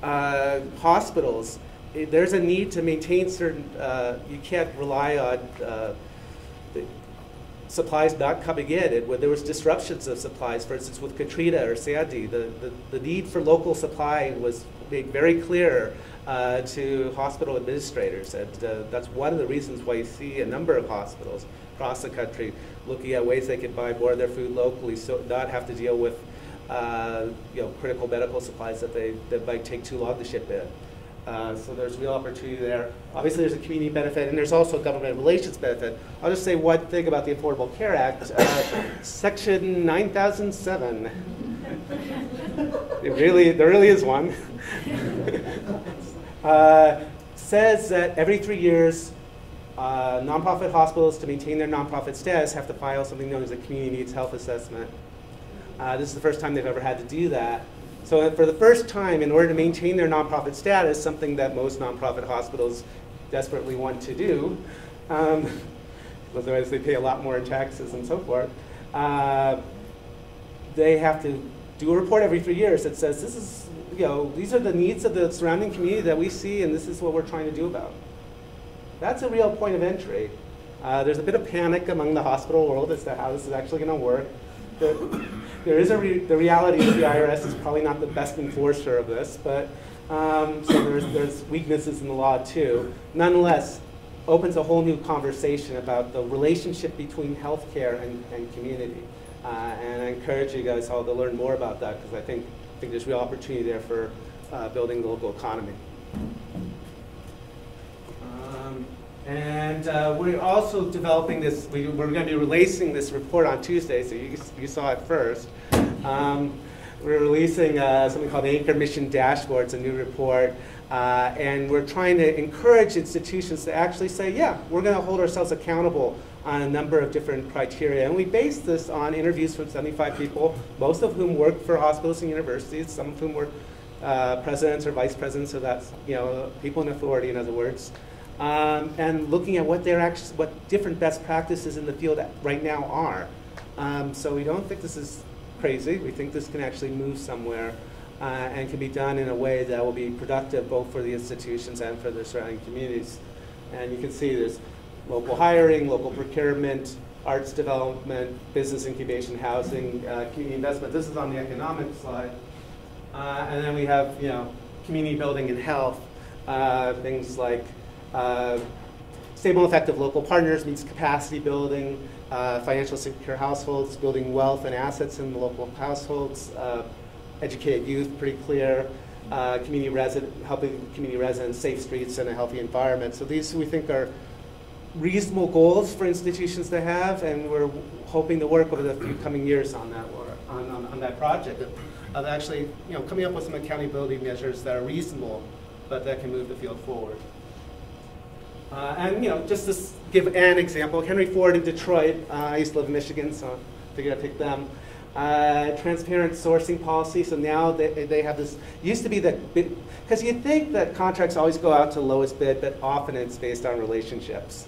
hospitals. there's a need to maintain certain, you can't rely on the supplies not coming in. When there was disruptions of supplies, for instance, with Katrina or Sandy, the need for local supply was made very clear to hospital administrators. And that's one of the reasons why you see a number of hospitals across the country looking at ways they can buy more of their food locally, so not have to deal with critical medical supplies that might take too long to ship in. So there's real opportunity there. Obviously, there's a community benefit, and there's also a government relations benefit. I'll just say one thing about the Affordable Care Act. Section 9007. There really is one. Says that every 3 years, nonprofit hospitals, to maintain their nonprofit status, have to file something known as a community needs health assessment. This is the first time they've ever had to do that. So for the first time, in order to maintain their nonprofit status, something that most nonprofit hospitals desperately want to do, otherwise they pay a lot more in taxes and so forth, they have to do a report every 3 years that says, this is, these are the needs of the surrounding community that we see, and this is what we're trying to do about it. That's a real point of entry. There's a bit of panic among the hospital world as to how this is actually going to work. There is the reality that the IRS is probably not the best enforcer of this, but so there's weaknesses in the law too. Nonetheless, opens a whole new conversation about the relationship between healthcare and community. And I encourage you guys all to learn more about that, because I think there's real opportunity there for building the local economy. And we're also developing this, we're going to be releasing this report on Tuesday, so you saw it first. We're releasing something called the Anchor Mission Dashboard. It's a new report. And we're trying to encourage institutions to actually say, yeah, we're going to hold ourselves accountable on a number of different criteria. And we base this on interviews with 75 people, most of whom work for hospitals and universities, some of whom were presidents or vice presidents, so that's people in authority, in other words. And looking at what different best practices in the field right now are. So we don't think this is crazy. We think this can actually move somewhere and can be done in a way that will be productive both for the institutions and for the surrounding communities. And you can see there's local hiring, local procurement, arts development, business incubation, housing, community investment. This is on the economic slide. And then we have community building and health, things like stable and effective local partners means capacity building, financial secure households, building wealth and assets in the local households, educated youth, pretty clear, helping community residents, safe streets, and a healthy environment. So these we think are reasonable goals for institutions to have, and we're hoping to work over the few coming years on that on that project of actually coming up with some accountability measures that are reasonable, but that can move the field forward. And just to give an example, Henry Ford in Detroit, I used to live in Michigan, so I figured I'd pick them. Transparent sourcing policy, so now they have this, used to be that, because you think that contracts always go out to the lowest bid, but often it's based on relationships.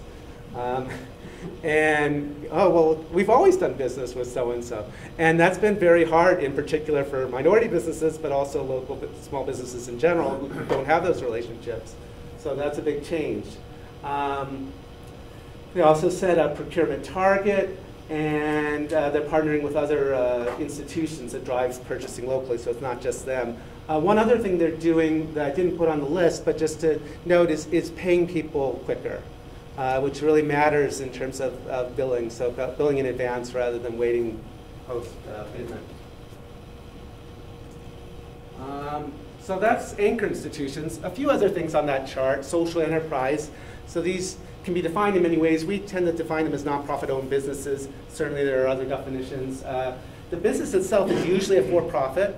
And, oh, well, we've always done business with so-and-so. And that's been very hard, in particular for minority businesses, but also local small businesses in general who don't have those relationships. So that's a big change. They also set a procurement target, and they're partnering with other institutions that drives purchasing locally, so it's not just them. One other thing they're doing that I didn't put on the list, but just to note, is paying people quicker, which really matters in terms of billing, so billing in advance rather than waiting post-payment. So that's anchor institutions. A few other things on that chart, social enterprise. So these can be defined in many ways. We tend to define them as nonprofit-owned businesses. Certainly there are other definitions. The business itself is usually a for-profit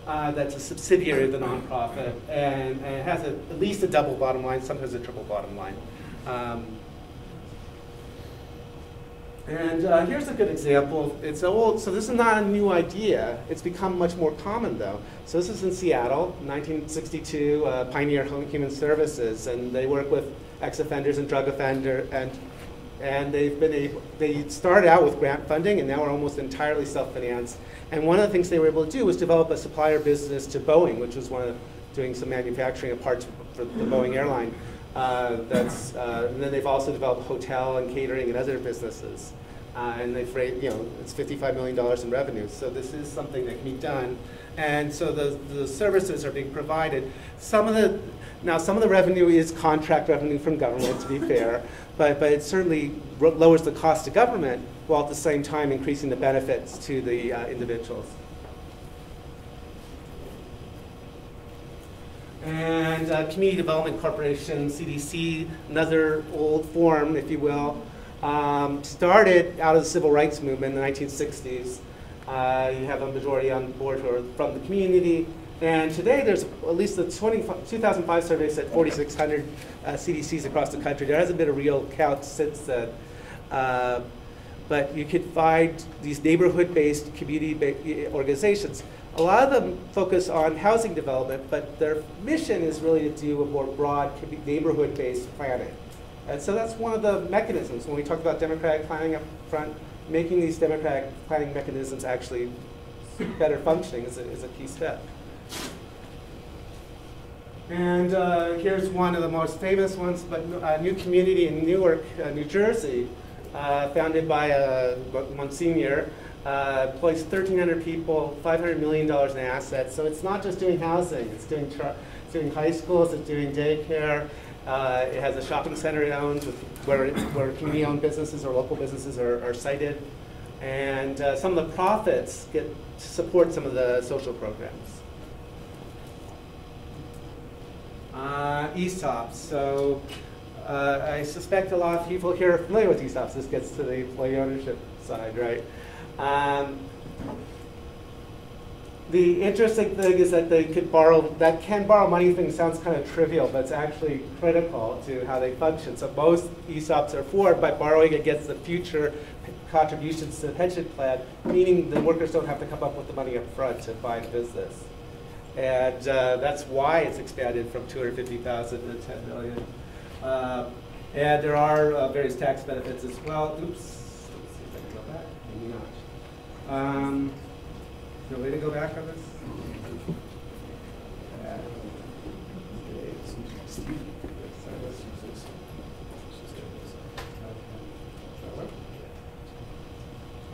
that's a subsidiary of the nonprofit, and it has at least a double bottom line, sometimes a triple bottom line. And here's a good example. It's old, so this is not a new idea. It's become much more common, though. So this is in Seattle, 1962, Pioneer Human Services, and they work with ex-offenders and drug offenders, and they started out with grant funding, and now are almost entirely self-financed. And one of the things they were able to do was develop a supplier business to Boeing, which was one of doing some manufacturing of parts for the Boeing airline. And then they've also developed hotel and catering and other businesses. And they've raised, it's $55 million in revenue. So this is something that can be done. And so the services are being provided. Some of the revenue is contract revenue from government, to be fair, but it certainly lowers the cost to government while at the same time increasing the benefits to the individuals. And Community Development Corporation, CDC, another old form, if you will, started out of the civil rights movement in the 1960s. You have a majority on board who are from the community. And today there's at least the 2005 survey said 4,600 CDCs across the country. There hasn't been a real count since then. But you could find these neighborhood-based community organizations. A lot of them focus on housing development, but their mission is really to do a more broad neighborhood-based planning. And so that's one of the mechanisms when we talk about democratic planning up front. Making these democratic planning mechanisms actually better functioning is a key step. And here's one of the most famous ones, but a new community in Newark, New Jersey, founded by Monsignor, employs 1,300 people, $500 million in assets. So it's not just doing housing, it's doing high schools, it's doing daycare. It has a shopping center it owns where community-owned businesses or local businesses are sited. And some of the profits get to support some of the social programs. ESOPs. So I suspect a lot of people here are familiar with ESOPs. This gets to the employee ownership side, right? The interesting thing is that they can borrow money thing sounds kind of trivial, but it's actually critical to how they function. So most ESOPs are formed by borrowing against the future contributions to the pension plan, meaning the workers don't have to come up with the money up front to buy the business. And that's why it's expanded from 250,000 to 10 million. And there are various tax benefits as well. Oops, let's see if I can go back. Maybe not. No way to go back on this?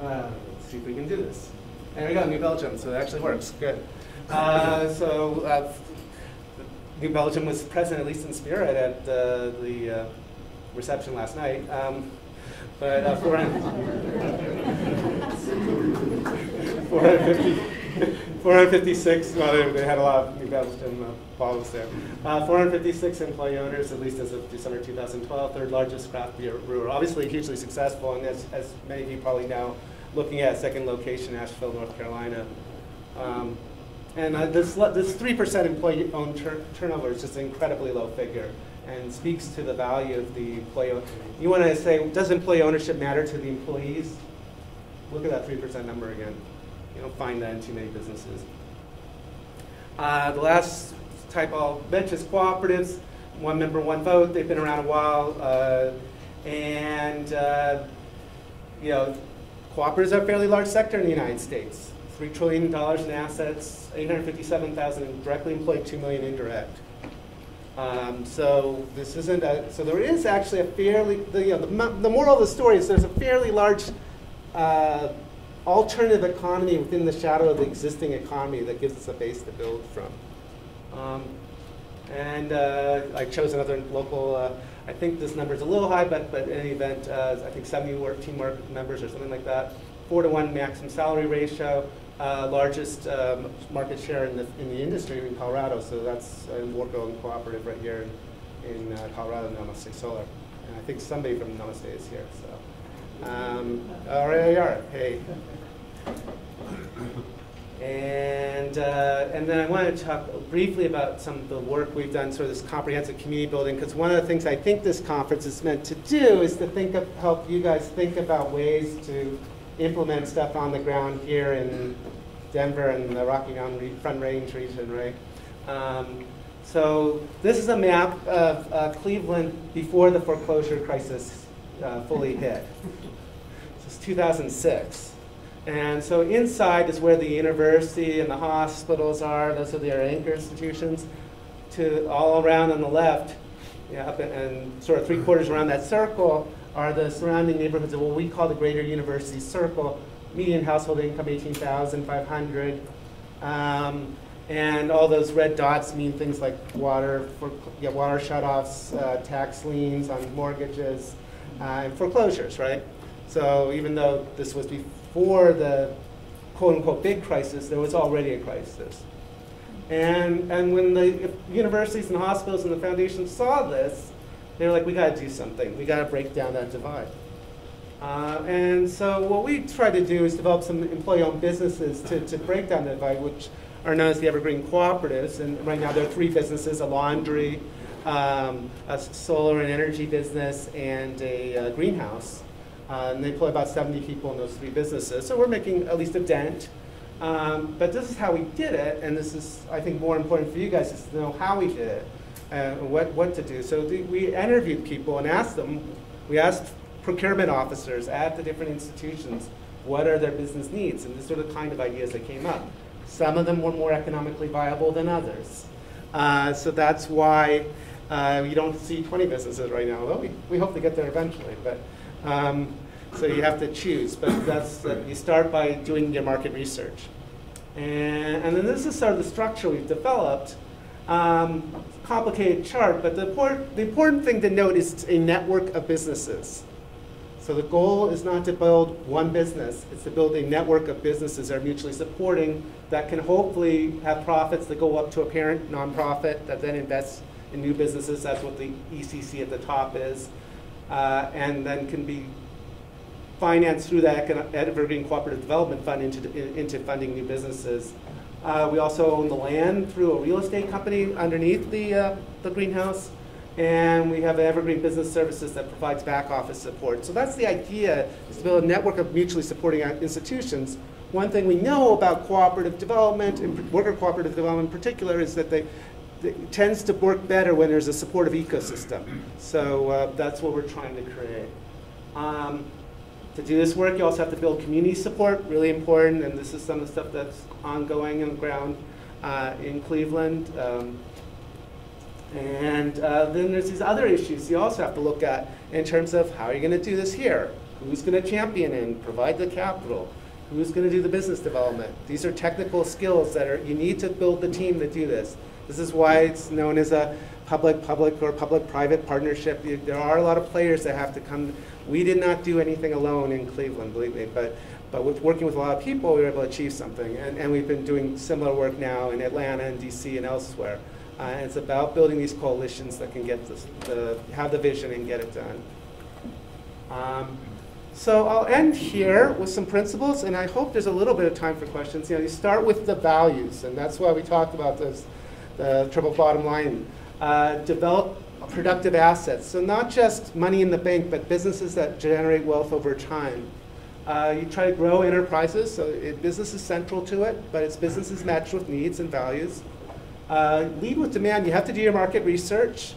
Let's see if we can do this. There we go, New Belgium, so it actually works, good. New Belgium was present, at least in spirit, at the reception last night. But 456, well, they had a lot of New Belgium followers there. 456 employee owners, at least as of December 2012, third largest craft beer brewer. Obviously hugely successful, and as many of you probably know, looking at a second location, Asheville, North Carolina. This 3% employee-owned turnover is just an incredibly low figure and speaks to the value of the employee. You want to say, does employee ownership matter to the employees? Look at that 3% number again. You don't find that in too many businesses. The last type I'll mention is cooperatives. One member, one vote. They've been around a while. Cooperatives are a fairly large sector in the United States. $3 trillion in assets, 857,000 directly employed, 2 million indirect. So this isn't so there is actually a fairly, the moral of the story is there's a fairly large alternative economy within the shadow of the existing economy that gives us a base to build from. I chose another local, I think this number is a little high, but in any event, I think 70 team members or something like that. 4-to-1 maximum salary ratio, largest market share in the industry in Colorado. So that's a worker-owned cooperative right here in Colorado, Namaste Solar. And I think somebody from Namaste is here. So, all right, hey. And then I want to talk briefly about some of the work we've done, sort of this comprehensive community building, because one of the things I think this conference is meant to do is to help you guys think about ways to implement stuff on the ground here in Denver and the Rocky Mountain Front Range region, right? So this is a map of Cleveland before the foreclosure crisis fully hit. This is 2006. And so inside is where the university and the hospitals are. Those are their anchor institutions. to all around on the left, yeah, up and sort of 3/4 around that circle are the surrounding neighborhoods of what we call the greater university circle. Median household income 18,500. And all those red dots mean things like water shutoffs, tax liens on mortgages, and foreclosures, right? So even though this was before the quote-unquote big crisis, there was already a crisis. And when the universities and hospitals and the foundations saw this, they were like, we got to do something. We got to break down that divide. And so what we try to do is develop some employee-owned businesses to break down the divide, which are known as the Evergreen Cooperatives. And right now there are 3 businesses: a laundry, a solar and energy business, and a greenhouse. And they employ about 70 people in those 3 businesses. So we're making at least a dent. But this is how we did it, and this is, I think, more important for you guys is to know how we did it and what to do. So we interviewed people and asked them. We asked procurement officers at the different institutions what are their business needs, and these are the kind of ideas that came up. Some of them were more economically viable than others. So that's why you don't see 20 businesses right now. Well, we hope to get there eventually, but so you have to choose. But you start by doing your market research. And then this is sort of the structure we've developed. Complicated chart, but the important thing to note is it's a network of businesses. So the goal is not to build one business, it's to build a network of businesses that are mutually supporting that can hopefully have profits that go up to a parent nonprofit that then invests in new businesses. That's what the ECC at the top is. And then can be financed through the Evergreen Cooperative Development Fund into funding new businesses. We also own the land through a real estate company underneath the greenhouse. And we have Evergreen Business Services that provides back office support. So that's the idea, is to build a network of mutually supporting institutions. One thing we know about cooperative development, and worker cooperative development in particular, is that it tends to work better when there's a supportive ecosystem. So that's what we're trying to create. To do this work, you also have to build community support, really important, and this is some of the stuff that's ongoing on the ground in Cleveland. And then there's these other issues you also have to look at in terms of how are you going to do this here? Who's going to champion and provide the capital? Who's going to do the business development? These are technical skills that you need to build the team to do this. This is why it's known as a public-public or public-private partnership. There are a lot of players that have to come. We did not do anything alone in Cleveland, believe me, but with working with a lot of people, we were able to achieve something. And we've been doing similar work now in Atlanta and DC and elsewhere. And it's about building these coalitions that can get have the vision and get it done. So I'll end here with some principles, and I hope there's a little bit of time for questions. You start with the values, and that's why we talked about this, the triple bottom line. Develop productive assets, so not just money in the bank, but businesses that generate wealth over time. You try to grow enterprises, so business is central to it, but it's businesses matched with needs and values. Lead with demand. You have to do your market research.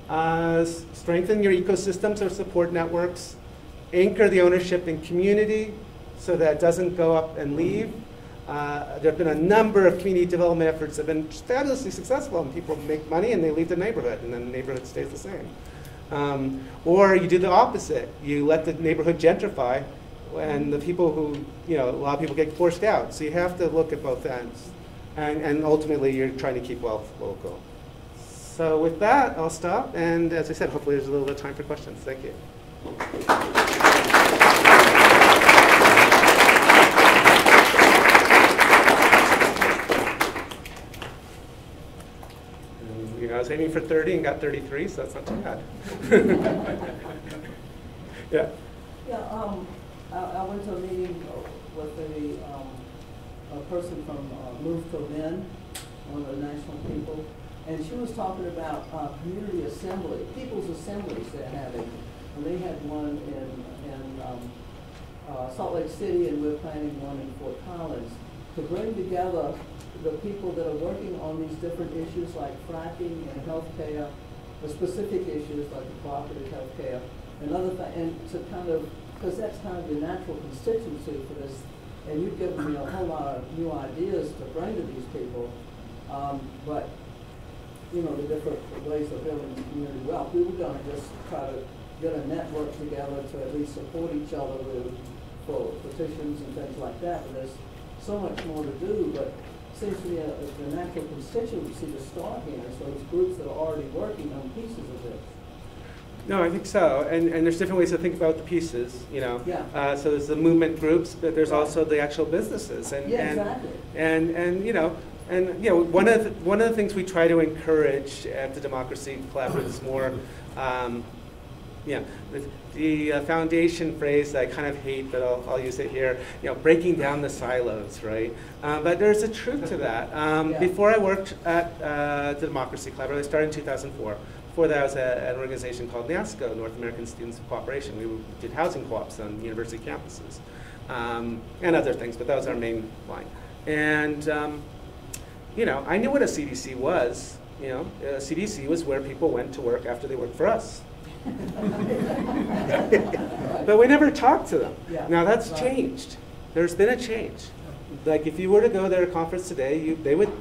Strengthen your ecosystems or support networks. Anchor the ownership in community so that it doesn't go up and leave. There have been a number of community development efforts that have been fabulously successful, and people make money and they leave the neighborhood, and then the neighborhood stays the same. Or you do the opposite. You let the neighborhood gentrify, and the people who, a lot of people get forced out. So you have to look at both ends. And ultimately, you're trying to keep wealth local. So with that, I'll stop. And as I said, hopefully there's a little bit of time for questions. Thank you. I was aiming for 30 and got 33, so that's not too bad. Yeah.
Yeah. I went to a meeting with a person from Move to Win, one of the national people, and she was talking about community assembly, people's assemblies they're having. And they had one in Salt Lake City, and we're planning one in Fort Collins, to bring together the people that are working on these different issues like fracking and healthcare, the specific issues like the cooperative healthcare, and other things, and to kind of, because that's kind of the natural constituency for this. And you've given me a whole lot of new ideas to bring to these people. But you know, the different ways of building community wealth. We were going to just try to get a network together to at least support each other for petitions and things like that. But there's so much more to do. But it seems to me the natural constituency to start here is those groups that are already working on pieces of this.
No, I think so, and there's different ways to think about the pieces, you know.
Yeah.
So there's the movement groups, but there's
Right.
also the actual businesses,
Exactly.
and you know, one of the things we try to encourage at the Democracy Collaborative is more, the foundation phrase that I kind of hate, but I'll use it here. You know, breaking down the silos, right? But there's a truth to that.
Yeah.
Before I worked at the Democracy Collaborative, I started in 2004. Before that, I was at an organization called NASCO, North American Students of Cooperation. We did housing co-ops on university campuses and other things, but that was our main line. And you know, I knew what a CDC was. You know, a CDC was where people went to work after they worked for us. But we never talked to them.
Yeah.
Now that's
Right.
changed. There's been a change. Like if you were to go to their conference today, they would,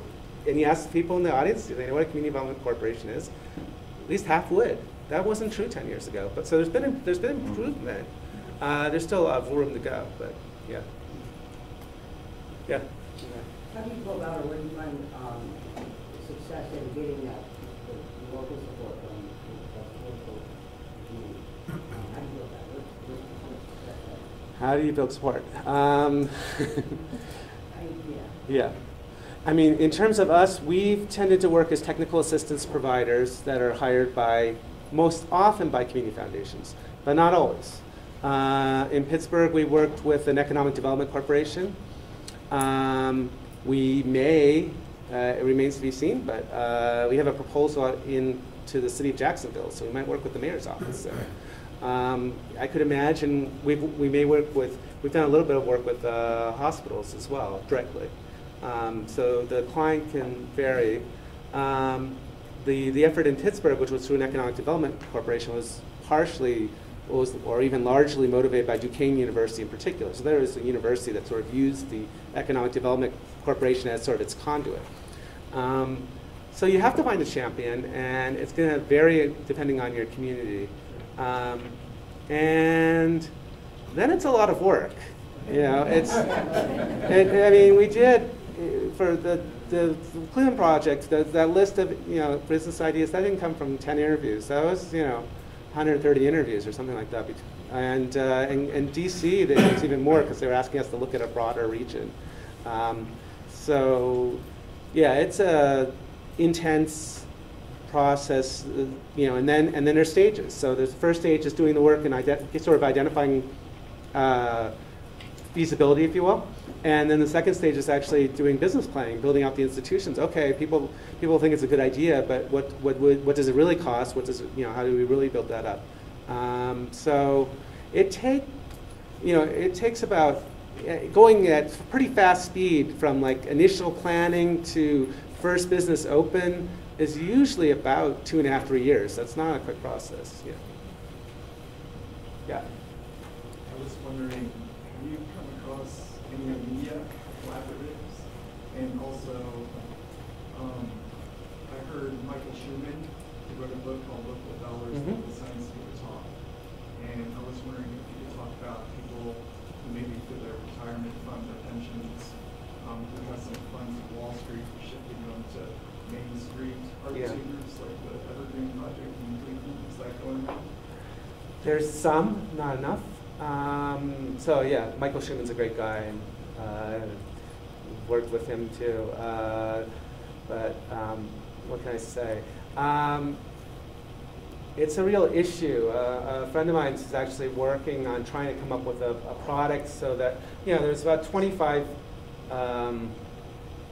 and you ask people in the audience, do they know what a community development corporation is? At least half would. That wasn't true 10 years ago. But so there's been improvement. There's still a lot of room to go, but yeah. Yeah.
How do you go about, or where do you find success in getting that the local support from the local community? How do you go about it? What's the success?
How do you build support?
Yeah.
Yeah. I mean, in terms of us, we've tended to work as technical assistance providers that are hired by, most often by community foundations, but not always. In Pittsburgh, we worked with an economic development corporation. We may, it remains to be seen, but we have a proposal into the city of Jacksonville, so we might work with the mayor's office there. I could imagine we may work with, we've done a little bit of work with hospitals as well, directly. So the client can vary. The effort in Pittsburgh, which was through an economic development corporation, was partially, or even largely motivated by Duquesne University in particular. So there is a university that sort of used the economic development corporation as sort of its conduit. So you have to find a champion, and it's going to vary depending on your community. And then it's a lot of work. You know, I mean, we did, for the Cleveland project, that list of, you know, business ideas, that didn't come from 10 interviews. That was, you know, 130 interviews or something like that. And DC, it's even more because they were asking us to look at a broader region. So, yeah, it's a intense process, you know, and then there's stages. So the first stage is doing the work and sort of identifying feasibility, if you will. And then the second stage is actually doing business planning, building out the institutions. Okay, people think it's a good idea, but what does it really cost? What does it, you know, how do we really build that up? So it takes about going at pretty fast speed from like initial planning to first business open is usually about 2.5 to 3 years. That's not a quick process. Yeah. Yeah.
I was wondering, have you come across any media collaboratives? And also, I heard Michael Schumann, he wrote a book called Local Dollars, Local Science School Talk. And I was wondering if you could talk about people who maybe for their retirement fund or pensions, who have some funds at Wall Street, shifting them to Main Street artsy groups like the Evergreen Project in Cleveland. Is that going on?
There's some, not enough. So yeah, Michael Schumann's a great guy, and worked with him too. But what can I say? It's a real issue. A friend of mine is actually working on trying to come up with a product so that, you know, there's about $25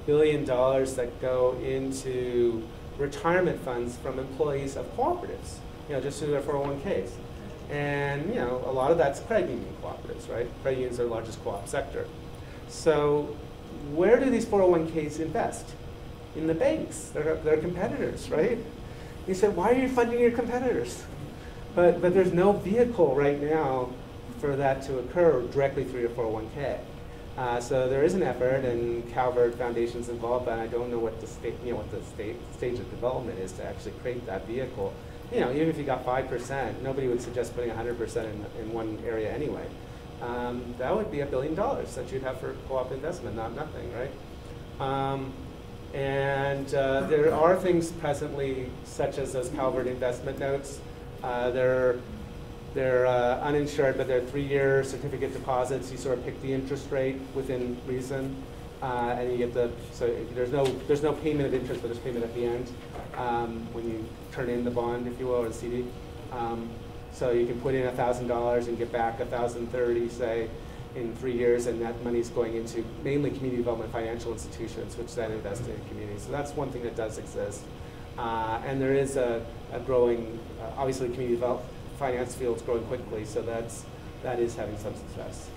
billion that go into retirement funds from employees of cooperatives, you know, just through their 401ks. And, you know, a lot of that's credit union cooperatives, right? Credit unions are the largest co-op sector. So where do these 401ks invest? In the banks. They're competitors, right? He said, why are you funding your competitors? But there's no vehicle right now for that to occur directly through your 401k. So there is an effort, and Calvert Foundation's involved, but I don't know what the state, stage of development is to actually create that vehicle. Even if you got 5%, nobody would suggest putting 100% in one area anyway. That would be $1 billion that you'd have for co-op investment, not nothing, right? There are things presently, such as those Calvert investment notes. They're uninsured, but they're 3-year certificate deposits. You sort of pick the interest rate within reason, and you get there's no payment of interest, but there's payment at the end when you turn in the bond, if you will, or the CD. So you can put in $1,000 and get back $1,030, say, in 3 years, and that money's going into mainly community development financial institutions, which then invest in communities. So that's one thing that does exist. And there is a growing, obviously, community development finance field's growing quickly, so that is having some success.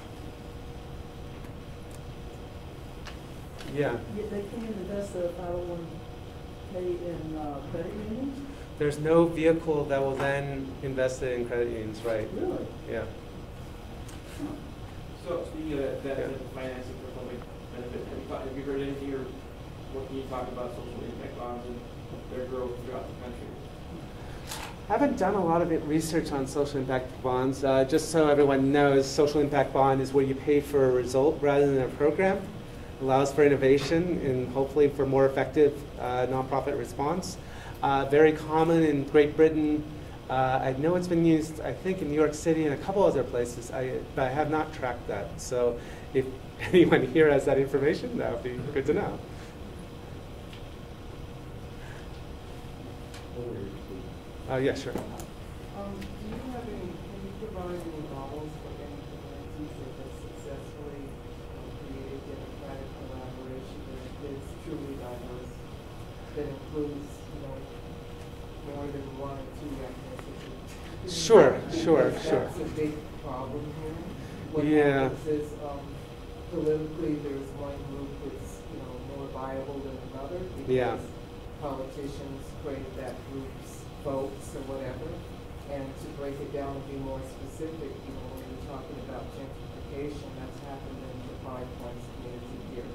Yeah.
They can invest their 501k in credit unions?
There's no vehicle that will then invest it in credit unions, right?
Really?
Yeah.
So speaking of that financing for public benefit, have you heard anything, or what can you talk about social impact bonds and their growth throughout the country?
I haven't done a lot of research on social impact bonds. Just so everyone knows, social impact bond is where you pay for a result rather than a program. It allows for innovation and hopefully for more effective nonprofit response. Very common in Great Britain. I know it's been used, I think, in New York City and a couple other places, but I have not tracked that. So if anyone here has that information, that would be good to know. Yeah, sure.
Do you have any, can you provide any models for any communities that have successfully created democratic collaboration that is truly diverse, that includes, more than 1 or 2 ethnicities?
Sure.
That's a big problem here. What happens is, politically, there's one group that's, more viable than another because politicians create that group's votes or whatever. And to break it down and be more specific, when you're talking about gentrification, that's happened in the 5 Points community here.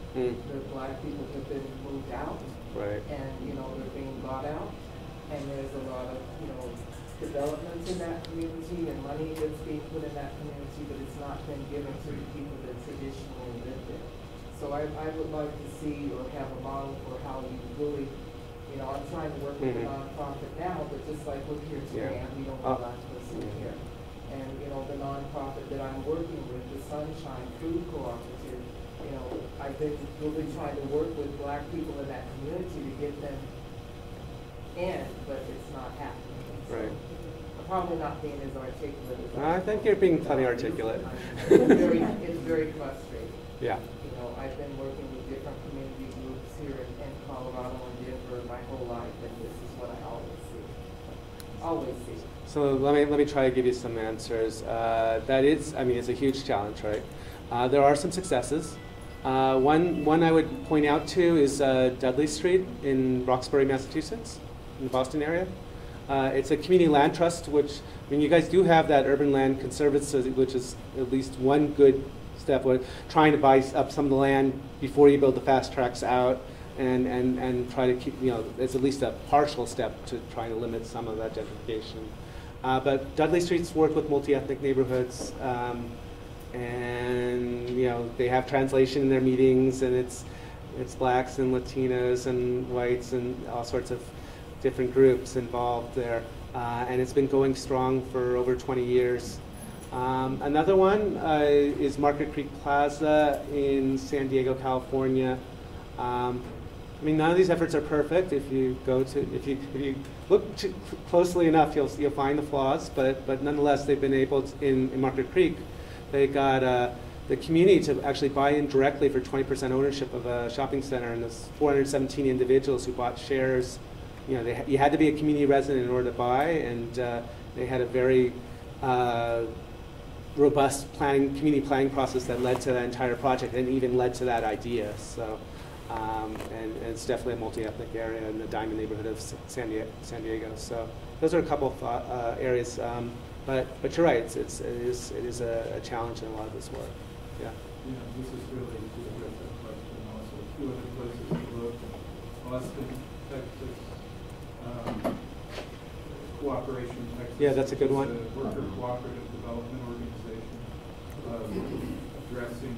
The black people have been moved out,
right?
And they're being bought out, and there's a lot of development in that community and money that's being put in that community, but it's not been given to the people that traditionally live there. So I would like to see or have a model for how you really. I'm trying to work with a nonprofit now, but just like we're here today, I'm the only black person here. And, the nonprofit that I'm working with, the Sunshine Food Cooperative, I've been really trying to work with black people in that community to get them in, but it's not happening. So
right.
I'm probably not being as articulate as
I think you're being plenty articulate.
It's very frustrating.
Yeah.
I've been working with different community groups here in Colorado and Denver my whole life, and this is what I always see. So
let me try to give you some answers. That is, it's a huge challenge, right? There are some successes. One I would point out to is Dudley Street in Roxbury, Massachusetts, in the Boston area. It's a community land trust, which, you guys do have that urban land conservancy, which is at least one good step with trying to buy up some of the land before you build the fast tracks out, and try to keep, it's at least a partial step to trying to limit some of that gentrification. But Dudley Street's worked with multi-ethnic neighborhoods, and they have translation in their meetings, and it's blacks and Latinos and whites and all sorts of different groups involved there, and it's been going strong for over 20 years. Another one is Market Creek Plaza in San Diego, California. None of these efforts are perfect. If you look closely enough, you'll find the flaws. But nonetheless, they've been able to, in Market Creek, they got the community to actually buy in directly for 20% ownership of a shopping center, and there's 417 individuals who bought shares. You had to be a community resident in order to buy, and they had a very robust community planning process that led to that entire project and even led to that idea. So, and it's definitely a multi-ethnic area in the Diamond neighborhood of San Diego. So those are a couple of areas. But you're right, it is a challenge in a lot of this work. Yeah.
this is really to address that question also. Two other places to look: Austin, Texas, Cooperation, Texas.
Yeah, that's a good one.
A worker cooperative development organization addressing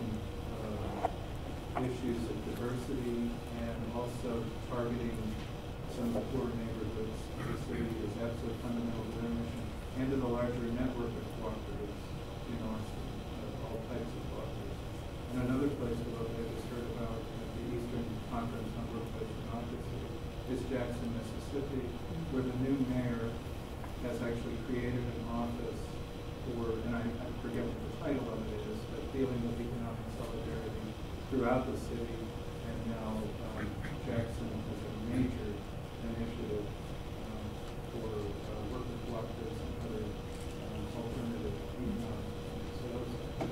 issues of diversity and also targeting some of the poor neighborhoods in the city is absolutely fundamental to their mission and to the larger network of cooperatives in Austin, all types of cooperatives. And another place to look at, I just heard about at the Eastern Conference on Workplace Democracy, is Jackson, Mississippi, where the new mayor has actually created an office for, and I forget what the title of it is, but dealing with economic solidarity throughout the city. And now Jackson has a major initiative for worker cooperatives and other alternative economic things. So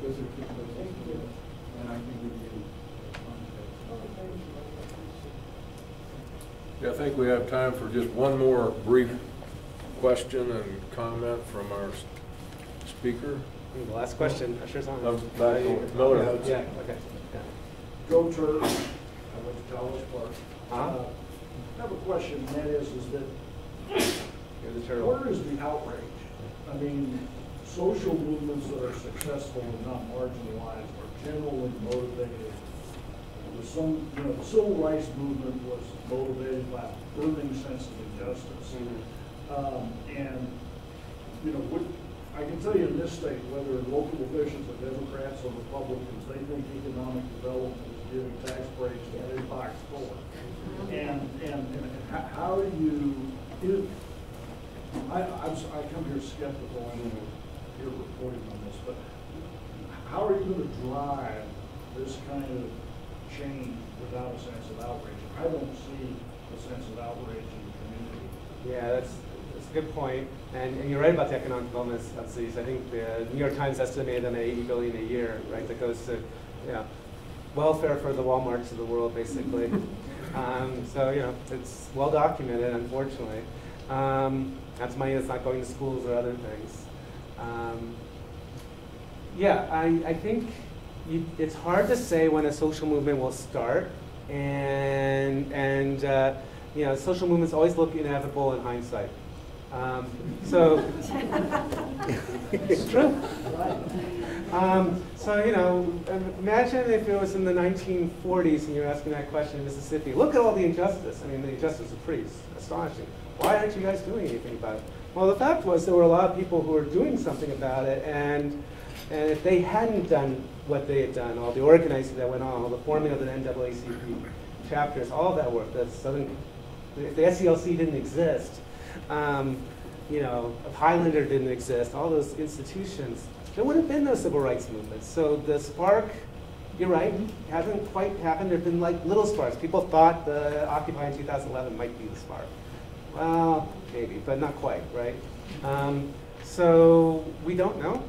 those are two places to look, and I can give you context.
Yeah, I think we have time for just one more brief question and comment from our speaker.
The last question, sure.
Miller.
Yeah, okay. Yeah.
Joe Turk, I went to College Park. I have a question, and that is that where is the outrage? I mean, social movements that are successful and not marginalized are generally motivated. The civil rights movement was motivated by a burning sense of injustice. And, I can tell you in this state, whether local officials are Democrats or Republicans, they think economic development is giving tax breaks to big box store. And how do you, I come here skeptical and you're reporting on this, but how are you going to drive this kind of change without a sense of outrage? I don't see a sense of outrage in the community.
Yeah, that's a good point. And you're right about the economic development of cities. I think the New York Times estimated them at $80 billion a year, right? That goes to, welfare for the Walmarts of the world, basically. So, it's well documented, unfortunately. That's money that's not going to schools or other things. I think it's hard to say when a social movement will start, and social movements always look inevitable in hindsight. It's true. Imagine if it was in the 1940s and you're asking that question in Mississippi. Look at all the injustice. I mean, the injustice is pretty astonishing. Why aren't you guys doing anything about it? Well, the fact was there were a lot of people who were doing something about it, and if they hadn't done what they had done, all the organizing that went on, all the forming of the NAACP chapters, all of that work, if the SCLC didn't exist, if Highlander didn't exist, all those institutions, there wouldn't have been no civil rights movements. So the spark, you're right, hasn't quite happened. There have been like little sparks. People thought the Occupy in 2011 might be the spark. Well, maybe, but not quite, right? So we don't know.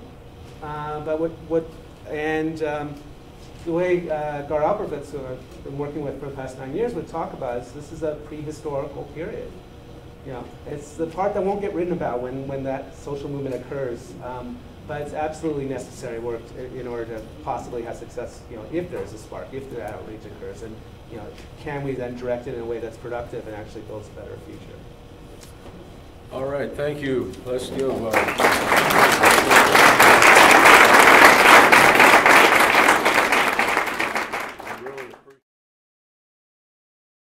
But the way Gar Alperovitz, who I've been working with for the past 9 years, would talk about is this is a prehistorical period. It's the part that won't get written about when that social movement occurs. But it's absolutely necessary work in order to possibly have success, if there's a spark, if the outreach occurs, and can we then direct it in a way that's productive and actually builds a better future?
All right, thank you. Let's give